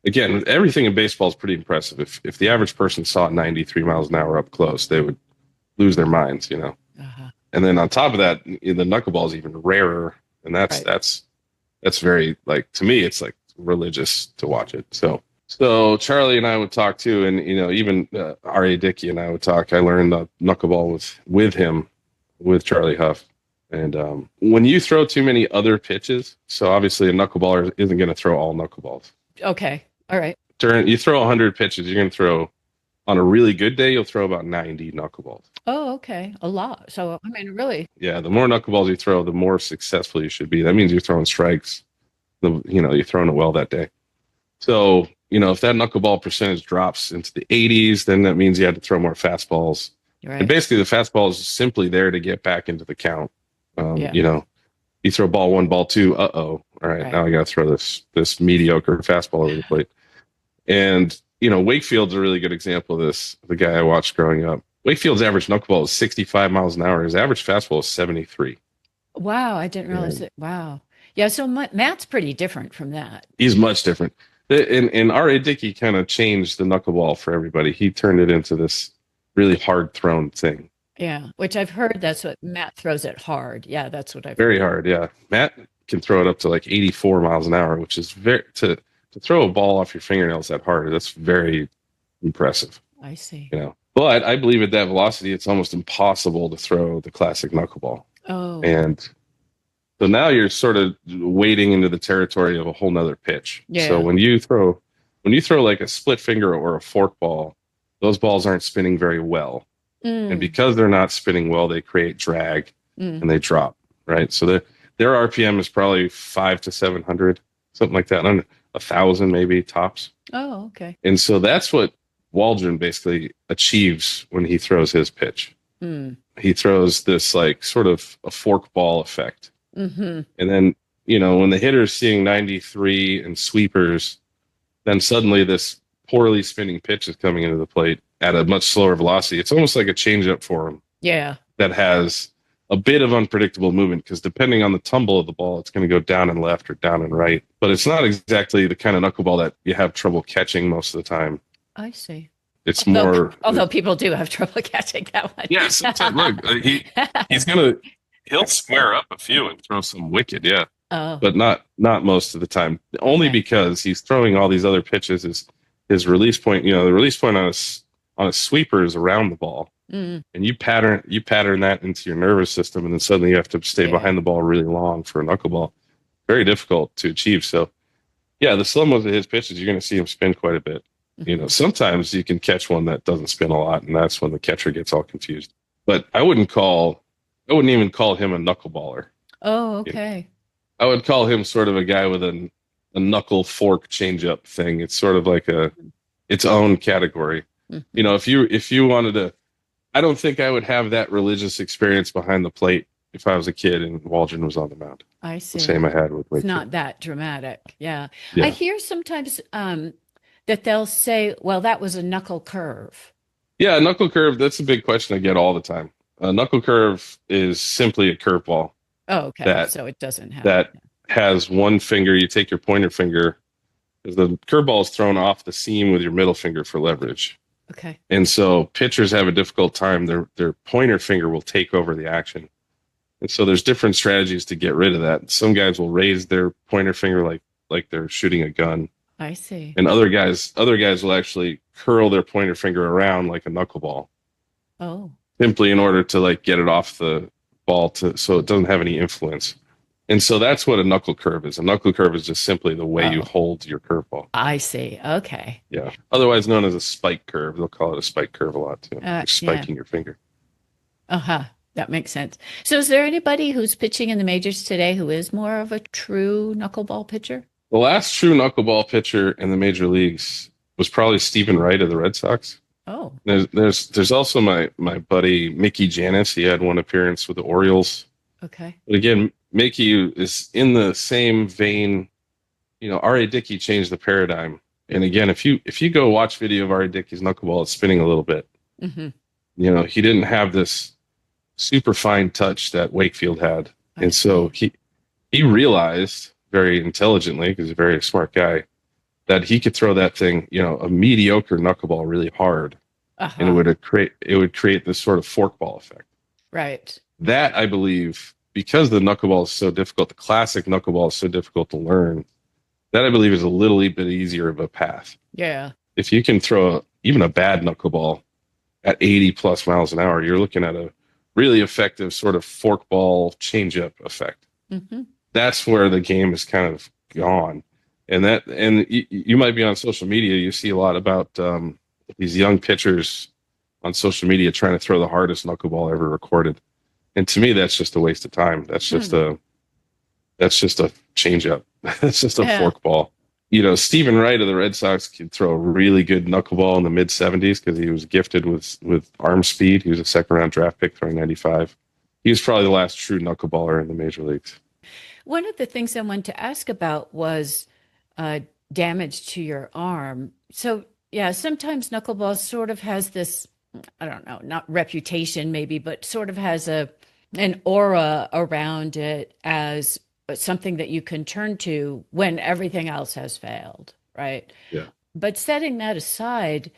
Again, everything in baseball is pretty impressive. If the average person saw 93 miles an hour up close, they would lose their minds, Uh-huh. And then on top of that, the knuckleball is even rarer. And that's very, like, to me, it's like religious to watch it. So Charlie and I would talk too, and even R.A. Dickey and I would talk. I learned the knuckleball with him, with Charlie Hough. And when you throw too many other pitches, so obviously a knuckleballer isn't going to throw all knuckleballs. Okay. All right. You throw 100 pitches, you're going to throw, on a really good day, you'll throw about 90 knuckleballs. Oh, okay. A lot. So, really. Yeah, the more knuckleballs you throw, the more successful you should be. That means you're throwing strikes. You're throwing it well that day. So, if that knuckleball percentage drops into the 80s, then that means you had to throw more fastballs. Right. And basically, the fastball is simply there to get back into the count. You throw ball one, ball two. All right, now I got to throw this mediocre fastball over the plate. And Wakefield's a really good example of this. The guy I watched growing up. Wakefield's average knuckleball is 65 miles an hour. His average fastball is 73. Wow, I didn't realize it. Wow. Yeah, so Matt's pretty different from that. He's much different. And R.A. Dickey kind of changed the knuckleball for everybody. He turned it into this really hard thrown thing. Yeah, which I've heard that's what Matt throws it hard. Yeah, that's what I've Very heard. hard, yeah. Matt can throw it up to like 84 miles an hour, which is to throw a ball off your fingernails that hard. That's very impressive. I see. But I believe at that velocity, it's almost impossible to throw the classic knuckleball. Oh. And so now you're sort of wading into the territory of a whole nother pitch. Yeah. So when you throw like a split finger or a fork ball, those balls aren't spinning very well. And because they're not spinning well, they create drag and they drop, right? So their RPM is probably 500 to 700, something like that, 1,000 maybe tops. Oh, okay. And so that's what Waldron basically achieves when he throws his pitch. He throws this like sort of a fork ball effect. Mm-hmm. And then, when the hitter's seeing 93 and sweepers, then suddenly this poorly spinning pitch is coming into the plate at a much slower velocity. It's almost like a changeup for him. Yeah. That has a bit of unpredictable movement because depending on the tumble of the ball, it's going to go down and left or down and right. But it's not exactly the kind of knuckleball that you have trouble catching most of the time. I see. It's although people do have trouble catching that one. Yeah, sometimes look, he'll square up a few and throw some wicked, yeah. Oh. But not most of the time. Only because he's throwing all these other pitches. His release point, the release point on a sweeper is around the ball. And you pattern that into your nervous system, and then suddenly you have to stay behind the ball really long for a knuckleball. Very difficult to achieve. So, yeah, the slow moves of his pitches, you're going to see him spin quite a bit. Sometimes you can catch one that doesn't spin a lot, and that's when the catcher gets all confused. But I wouldn't even call him a knuckleballer. Oh, okay. I would call him sort of a guy with a knuckle fork changeup thing. It's sort of like its own category. If you wanted to, I don't think I would have that religious experience behind the plate if I was a kid and Waldron was on the mound. I see. The same I had with Wakefield. It's not that dramatic. Yeah. I hear sometimes that they'll say, well, that was a knuckle curve. Yeah, a knuckle curve, that's a big question I get all the time. A knuckle curve is simply a curveball. Oh, okay. So it doesn't have that has one finger. You take your pointer finger, because the curveball is thrown off the seam with your middle finger for leverage. Okay. And so pitchers have a difficult time. Their pointer finger will take over the action. And so there's different strategies to get rid of that. Some guys will raise their pointer finger like they're shooting a gun. I see. And other guys will actually curl their pointer finger around like a knuckleball. Oh. Simply in order to get it off the ball so it doesn't have any influence. And so that's what a knuckle curve is. A knuckle curve is just simply the way you hold your curveball. I see. Okay. Yeah. Otherwise known as a spike curve. They'll call it a spike curve a lot too. You're spiking your finger. Uh-huh. That makes sense. So is there anybody who's pitching in the majors today who is more of a true knuckleball pitcher? The last true knuckleball pitcher in the major leagues was probably Stephen Wright of the Red Sox. Oh. There's also my buddy Mickey Janis. He had one appearance with the Orioles. Okay. But again, Mickey is in the same vein. R.A. Dickey changed the paradigm. And again, if you go watch video of R.A. Dickey's knuckleball, it's spinning a little bit. Mm-hmm. He didn't have this super fine touch that Wakefield had. And so he realized very intelligently, because he's a very smart guy, that he could throw that thing, a mediocre knuckleball really hard. Uh-huh. And it would create this sort of forkball effect. Right. That, I believe, because the knuckleball is so difficult, the classic knuckleball is so difficult to learn, that I believe is a little bit easier of a path. Yeah. If you can throw even a bad knuckleball at 80 plus miles an hour, you're looking at a really effective sort of forkball changeup effect. Mm-hmm. That's where the game is kind of gone. And you might be on social media. You see a lot about these young pitchers on social media trying to throw the hardest knuckleball ever recorded. And to me, that's just a waste of time. That's just a changeup. That's just a forkball. Stephen Wright of the Red Sox could throw a really good knuckleball in the mid 70s because he was gifted with arm speed. He was a second round draft pick throwing 95. He was probably the last true knuckleballer in the major leagues. One of the things I wanted to ask about was damage to your arm. So, yeah, sometimes knuckleball sort of has this, I don't know, not reputation maybe, but sort of has an aura around it as something that you can turn to when everything else has failed, right? Yeah. But setting that aside,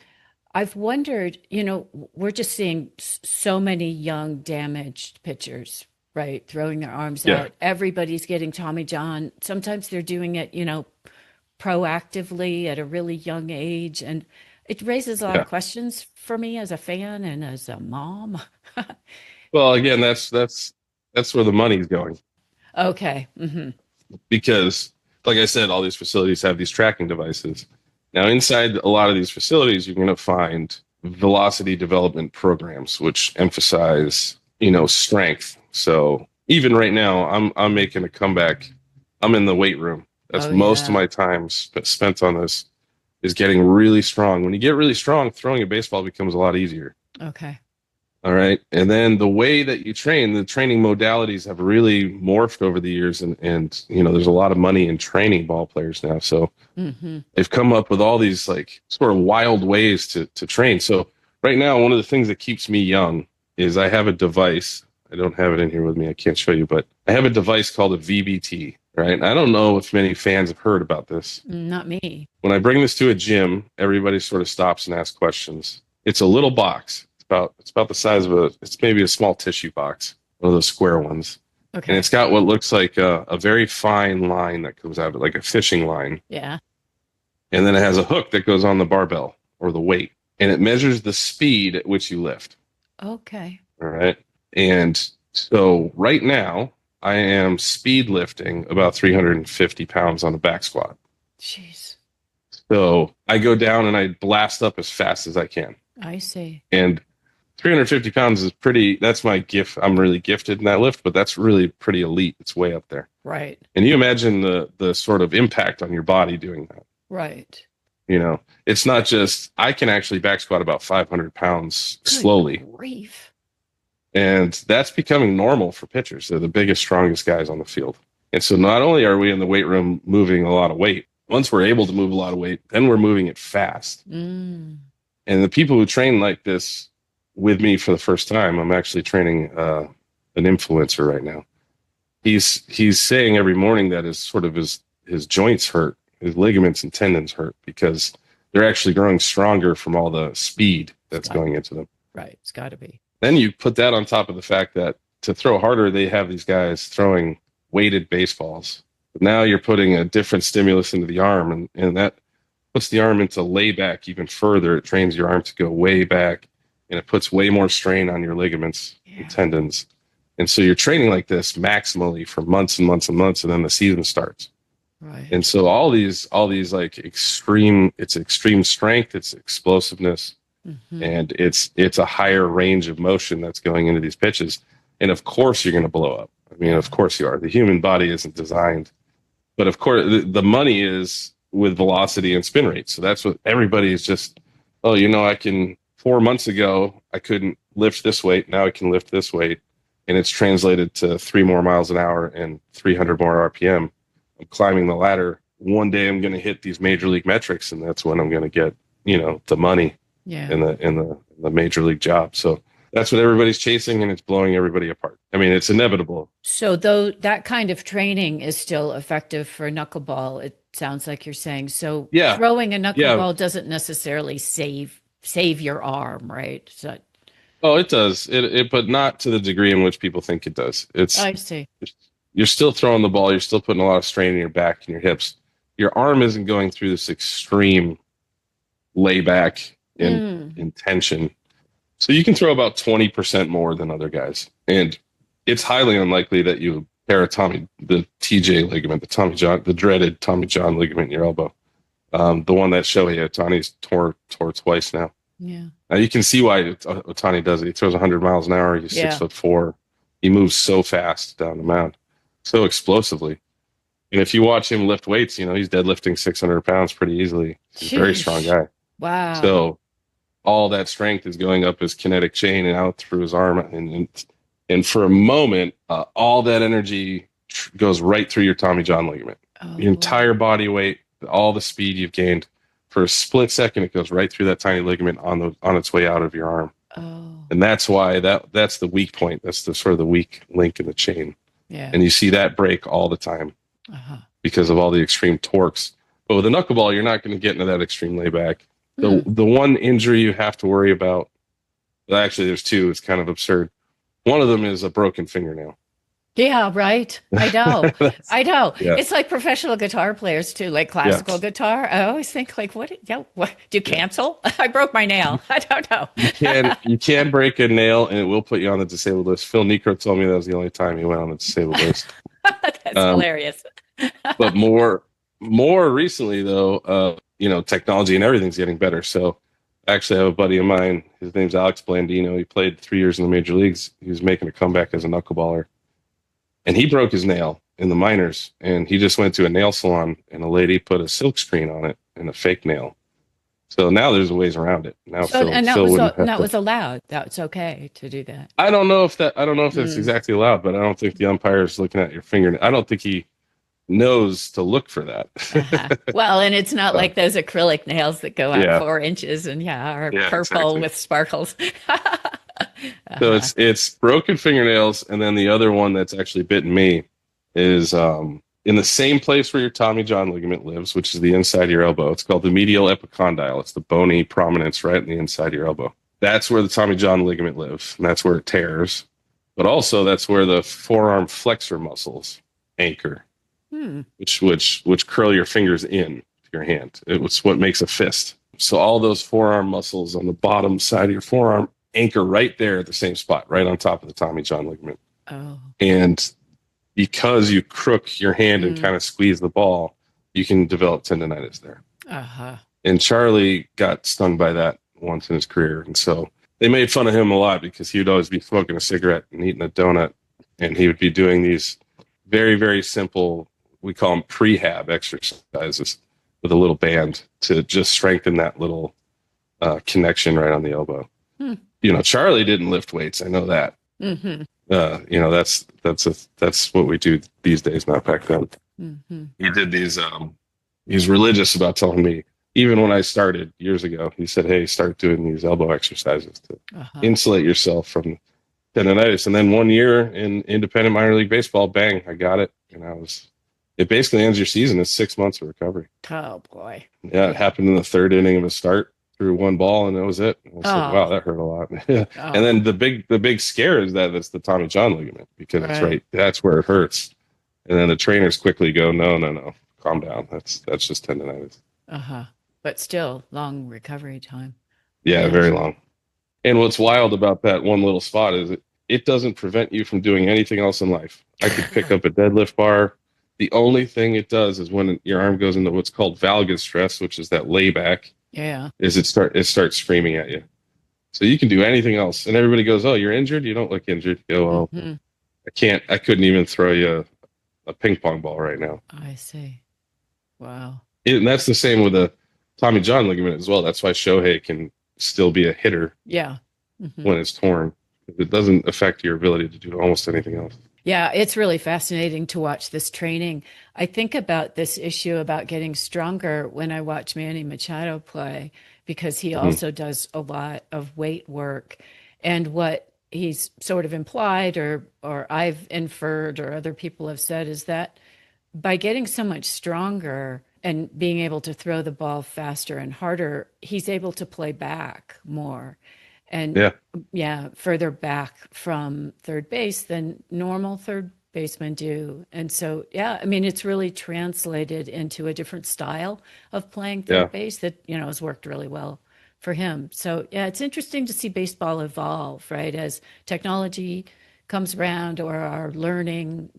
I've wondered, we're just seeing so many young damaged pitchers, right? Throwing their arms out. Everybody's getting Tommy John. Sometimes they're doing it, proactively at a really young age. And it raises a lot of questions for me as a fan and as a mom. Well, again, that's where the money's going. Okay. Mm-hmm. Because, like I said, all these facilities have these tracking devices. Now, inside a lot of these facilities, you're going to find velocity development programs, which emphasize, strength. So even right now, I'm making a comeback. I'm in the weight room. That's most of my time spent on this, is getting really strong. When you get really strong, throwing a baseball becomes a lot easier. Okay. All right. And then the way that you train, the training modalities have really morphed over the years. And there's a lot of money in training ball players now. So they've come up with all these sort of wild ways to train. So right now, one of the things that keeps me young is I have a device. I don't have it in here with me. I can't show you, but I have a device called a VBT, right? And I don't know if many fans have heard about this. Not me. When I bring this to a gym, everybody sort of stops and asks questions. It's a little box. It's about the size of it's maybe a small tissue box, one of those square ones. Okay. And it's got what looks like a very fine line that comes out of it, like a fishing line. Yeah. And then it has a hook that goes on the barbell or the weight. And it measures the speed at which you lift. Okay. All right. And so right now, I am speed lifting about 350 pounds on a back squat. Jeez. So I go down and I blast up as fast as I can. I see. And 350 pounds is that's my gift. I'm really gifted in that lift, but that's really pretty elite. It's way up there. Right. And you imagine the sort of impact on your body doing that. Right. You know, it's not just, I can actually back squat about 500 pounds slowly. Good grief. And that's becoming normal for pitchers. They're the biggest, strongest guys on the field. And so not only are we in the weight room moving a lot of weight, once we're able to move a lot of weight, then we're moving it fast. Mm. And the people who train like this with me for the first time, I'm actually training an influencer right now. He's saying every morning that his joints hurt, his ligaments and tendons hurt because they're actually growing stronger from all the speed that's going into them. Right. It's got to be. Then you put that on top of the fact that to throw harder, they have these guys throwing weighted baseballs. But now you're putting a different stimulus into the arm, and that puts the arm into layback even further. It trains your arm to go way back, and it puts way more strain on your ligaments and tendons. And so you're training like this maximally for months and months and months, and then the season starts. Right. And so all these like extreme strength, it's explosiveness, and it's a higher range of motion that's going into these pitches. And of course you're going to blow up. I mean, of course you are. The human body isn't designed, but of course the money is with velocity and spin rate. So that's what everybody is just, 4 months ago, I couldn't lift this weight. Now I can lift this weight. And it's translated to 3 more miles an hour and 300 more RPM. I'm climbing the ladder. One day I'm going to hit these major league metrics, and that's when I'm going to get, the money in the major league job. So that's what everybody's chasing, and it's blowing everybody apart. I mean, it's inevitable. So though that kind of training is still effective for knuckleball, it sounds like you're saying. So throwing a knuckleball doesn't necessarily save your arm, right? So, it does. It but not to the degree in which people think it does. I see. You're still throwing the ball. You're still putting a lot of strain in your back and your hips. Your arm isn't going through this extreme layback in tension. So you can throw about 20% more than other guys. And it's highly unlikely that you tear the TJ ligament, the dreaded Tommy John ligament in your elbow. The one that Shohei Ohtani's tore twice now. Yeah. Now you can see why Ohtani does it. He throws 100 miles an hour. He's 6'4". He moves so fast down the mound, so explosively. And if you watch him lift weights, he's deadlifting 600 pounds pretty easily. He's a very strong guy. Wow. So all that strength is going up his kinetic chain and out through his arm. And for a moment, all that energy goes right through your Tommy John ligament. Your entire body weight, all the speed you've gained. For a split second, it goes right through that tiny ligament on its way out of your arm. And that's why that's the weak point. That's the sort of the weak link in the chain. Yeah. And you see that break all the time because of all the extreme torques. But with a knuckleball, you're not going to get into that extreme layback. The one injury you have to worry about, well, actually there's two. It's kind of absurd. One of them is a broken fingernail. Yeah, right. I know. I know. Yeah. It's like professional guitar players too, like classical guitar. I always think like, what do you cancel? I broke my nail. I don't know. You can break a nail and it will put you on the disabled list. Phil Niekro told me that was the only time he went on the disabled list. That's hilarious. But more recently though, technology and everything's getting better. So actually I have a buddy of mine, his name's Alex Blandino. He played 3 years in the major leagues. He was making a comeback as a knuckleballer. And he broke his nail in the minors, and he just went to a nail salon, and a lady put a silk screen on it and a fake nail. So now there's ways around it. Now, that was allowed. That's okay to do that. I don't know if that's exactly allowed, but I don't think the umpire is looking at your finger. I don't think he knows to look for that. Well, and it's not So, like those acrylic nails that go out yeah, 4 inches and are yeah, purple exactly. with sparkles. So Uh-huh. it's broken fingernails, and then the other one that's actually bitten me is in the same place where your Tommy John ligament lives, which is the inside of your elbow. It's called the medial epicondyle. It's the bony prominence right in the inside of your elbow. That's where the Tommy John ligament lives, and that's where it tears. But also, that's where the forearm flexor muscles anchor, which curl your fingers in to your hand. It was what makes a fist. So all those forearm muscles on the bottom side of your forearm anchor right there at the same spot, right on top of the Tommy John ligament. Oh. And because you crook your hand and kind of squeeze the ball, you can develop tendonitis there. Uh-huh. And Charlie got stung by that once in his career. And so they made fun of him a lot because he would always be smoking a cigarette and eating a donut. And he would be doing these very, very simple, we call them prehab exercises with a little band to just strengthen that little connection right on the elbow. Charlie didn't lift weights. I know that. Mm-hmm. That's what we do these days, not back then. Mm-hmm. He did these. He's religious about telling me. Even when I started years ago, he said, "Hey, start doing these elbow exercises to insulate yourself from tendonitis." And then 1 year in independent minor league baseball, bang, I got it, and it basically ends your season. It's 6 months of recovery. Oh boy! Yeah, it happened in the third inning of a start. Threw one ball and that was it. I was like, wow, that hurt a lot. And then the big scare is that's the Tommy John ligament because it's that's where it hurts. And then the trainers quickly go, no, calm down. That's just tendonitis. But still, long recovery time. Yeah, very long. And what's wild about that one little spot is it doesn't prevent you from doing anything else in life. I could pick up a deadlift bar. The only thing it does is when your arm goes into what's called valgus stress, which is that layback. Yeah. Is it starts screaming at you. So you can do anything else. And everybody goes, "Oh, you're injured? You don't look injured." You go, "Well, I couldn't even throw you a ping pong ball right now." I see. Wow. And that's the same with the Tommy John ligament as well. That's why Shohei can still be a hitter when it's torn. It doesn't affect your ability to do almost anything else. Yeah, it's really fascinating to watch this training. I think about this issue about getting stronger when I watch Manny Machado play, because he also does a lot of weight work. And what he's sort of implied or I've inferred or other people have said is that by getting so much stronger and being able to throw the ball faster and harder, he's able to play back more. And further back from third base than normal third basemen do. And so, it's really translated into a different style of playing third base that, has worked really well for him. So, it's interesting to see baseball evolve, right? As technology comes around or our learning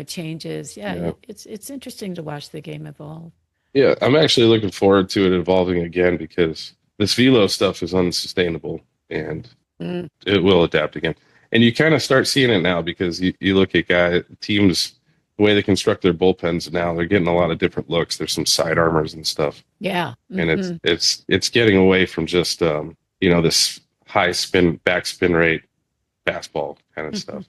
changes. It's interesting to watch the game evolve. Yeah, I'm actually looking forward to it evolving again because this velo stuff is unsustainable. And it will adapt again. And you kind of start seeing it now because you look at teams, the way they construct their bullpens now, they're getting a lot of different looks. There's some side armors and stuff. Yeah. And it's getting away from just, this high backspin rate fastball kind of stuff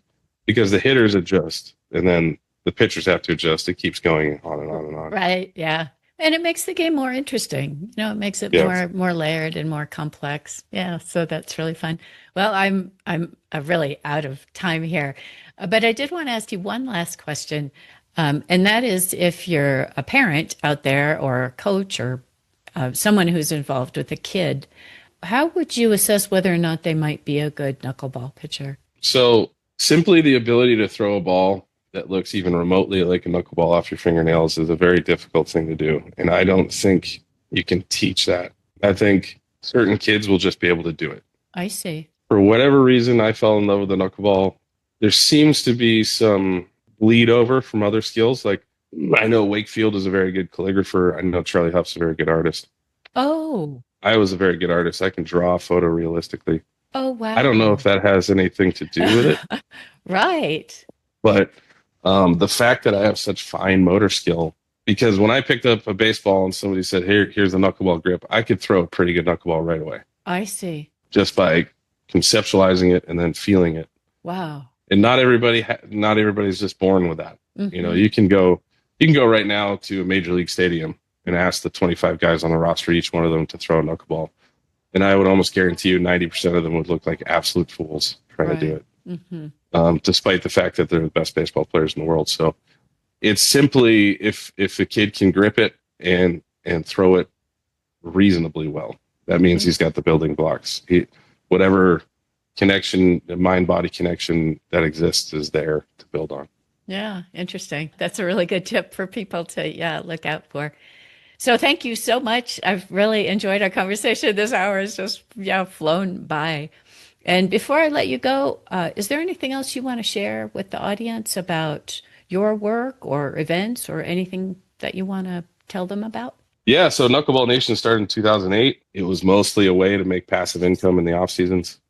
because the hitters adjust and then the pitchers have to adjust. It keeps going on and on and on. Right. Yeah. And it makes the game more interesting. It makes it more layered and more complex. Yeah, so that's really fun. Well, I'm really out of time here, but I did want to ask you one last question, and that is if you're a parent out there or a coach or someone who's involved with a kid, how would you assess whether or not they might be a good knuckleball pitcher? So simply the ability to throw a ball that looks even remotely like a knuckleball off your fingernails is a very difficult thing to do. And I don't think you can teach that. I think certain kids will just be able to do it. I see. For whatever reason, I fell in love with the knuckleball. There seems to be some bleed over from other skills. Like I know Wakefield is a very good calligrapher. I know Charlie Hough's a very good artist. Oh. I was a very good artist. I can draw photorealistically. Oh, wow. I don't know if that has anything to do with it. Right. But the fact that I have such fine motor skill, because when I picked up a baseball and somebody said, here's a knuckleball grip, I could throw a pretty good knuckleball right away. I see. Just by conceptualizing it and then feeling it. Wow. And not everybody's just born with that. You can go You can go right now to a major league stadium and ask the 25 guys on the roster, each one of them, to throw a knuckleball. And I would almost guarantee you 90% of them would look like absolute fools trying to do it, despite the fact that they're the best baseball players in the world. So it's simply if a kid can grip it and throw it reasonably well, that means he's got the building blocks. Whatever connection, mind-body connection that exists is there to build on. Yeah, interesting. That's a really good tip for people to look out for. So thank you so much. I've really enjoyed our conversation. This hour has just flown by. And before I let you go, is there anything else you want to share with the audience about your work or events or anything that you want to tell them about? Yeah, so Knuckleball Nation started in 2008. It was mostly a way to make passive income in the off seasons.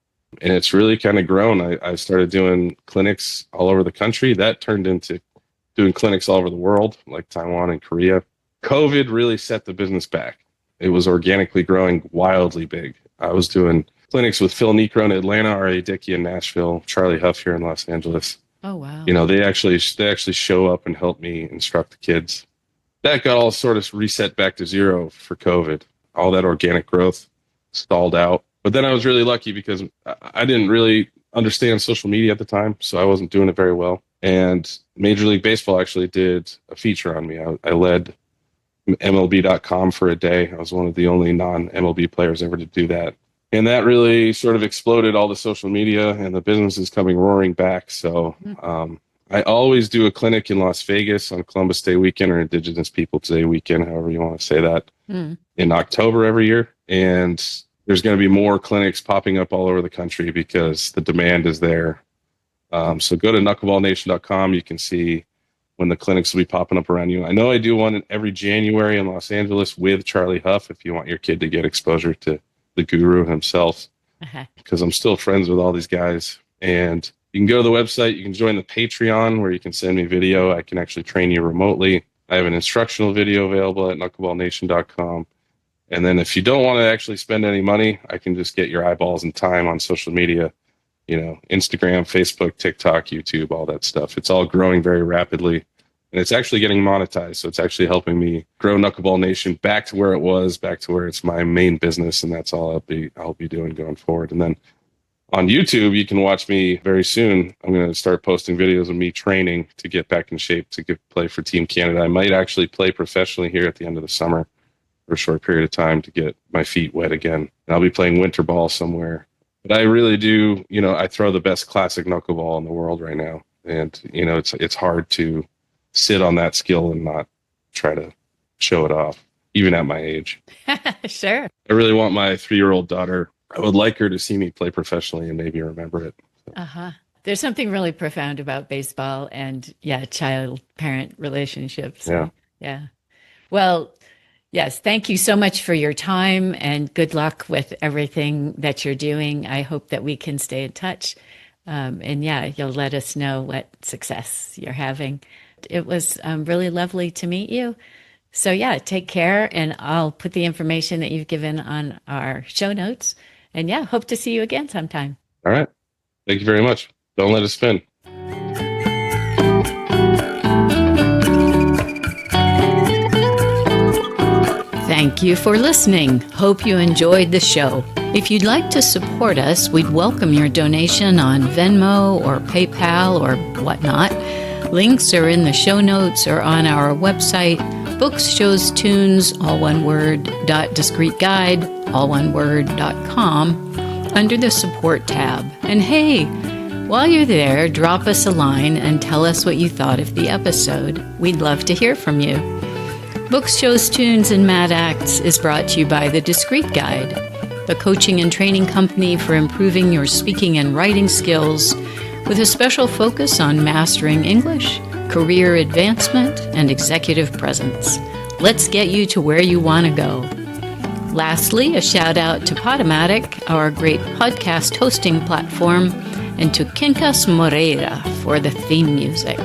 And it's really kind of grown. I started doing clinics all over the country. That turned into doing clinics all over the world, like Taiwan and Korea. COVID really set the business back. It was organically growing wildly big. I was doing clinics with Phil Niekro in Atlanta, R.A. Dickey in Nashville, Charlie Hough here in Los Angeles. Oh, wow. They actually show up and help me instruct the kids. That got all sort of reset back to zero for COVID. All that organic growth stalled out. But then I was really lucky because I didn't really understand social media at the time, so I wasn't doing it very well. And Major League Baseball actually did a feature on me. I led MLB.com for a day. I was one of the only non-MLB players ever to do that. And that really sort of exploded all the social media, and the business is coming roaring back. So I always do a clinic in Las Vegas on Columbus Day weekend, or Indigenous Peoples Day weekend, however you want to say that, in October every year. And there's going to be more clinics popping up all over the country because the demand is there. So go to knuckleballnation.com. You can see when the clinics will be popping up around you. I know I do one every January in Los Angeles with Charlie Hough if you want your kid to get exposure to the guru himself, because I'm still friends with all these guys. And you can go to the website. You can join the Patreon where you can send me video. I can actually train you remotely. I have an instructional video available at knuckleballnation.com. And then if you don't want to actually spend any money, I can just get your eyeballs and time on social media, Instagram, Facebook, TikTok, YouTube, all that stuff. It's all growing very rapidly, and it's actually getting monetized. So it's actually helping me grow Knuckleball Nation back to where it was, back to where it's my main business. And that's all I'll be doing going forward. And then on YouTube, you can watch me very soon. I'm going to start posting videos of me training to get back in shape to play for Team Canada. I might actually play professionally here at the end of the summer for a short period of time to get my feet wet again. And I'll be playing winter ball somewhere. But I really do, I throw the best classic knuckleball in the world right now. And, it's hard to sit on that skill and not try to show it off, even at my age. Sure. I really want my 3-year-old daughter, I would like her to see me play professionally and maybe remember it. So. There's something really profound about baseball and, child-parent relationships. Yeah. Well, yes, thank you so much for your time, and good luck with everything that you're doing. I hope that we can stay in touch. You'll let us know what success you're having. It was really lovely to meet you. So take care, and I'll put the information that you've given on our show notes. And hope to see you again sometime. All right. Thank you very much. Don't let it spin. Thank you for listening. Hope you enjoyed the show. If you'd like to support us, we'd welcome your donation on Venmo or PayPal or whatnot. Links are in the show notes or on our website, Books, Shows, Tunes, all one word, .discreetguide, all one word.com, under the support tab. And hey, while you're there, drop us a line and tell us what you thought of the episode. We'd love to hear from you. Books, Shows, Tunes, and Mad Acts is brought to you by The Discreet Guide, the coaching and training company for improving your speaking and writing skills, with a special focus on mastering English, career advancement, and executive presence. Let's get you to where you want to go. Lastly, a shout out to Podomatic, our great podcast hosting platform, and to Quincas Moreira for the theme music.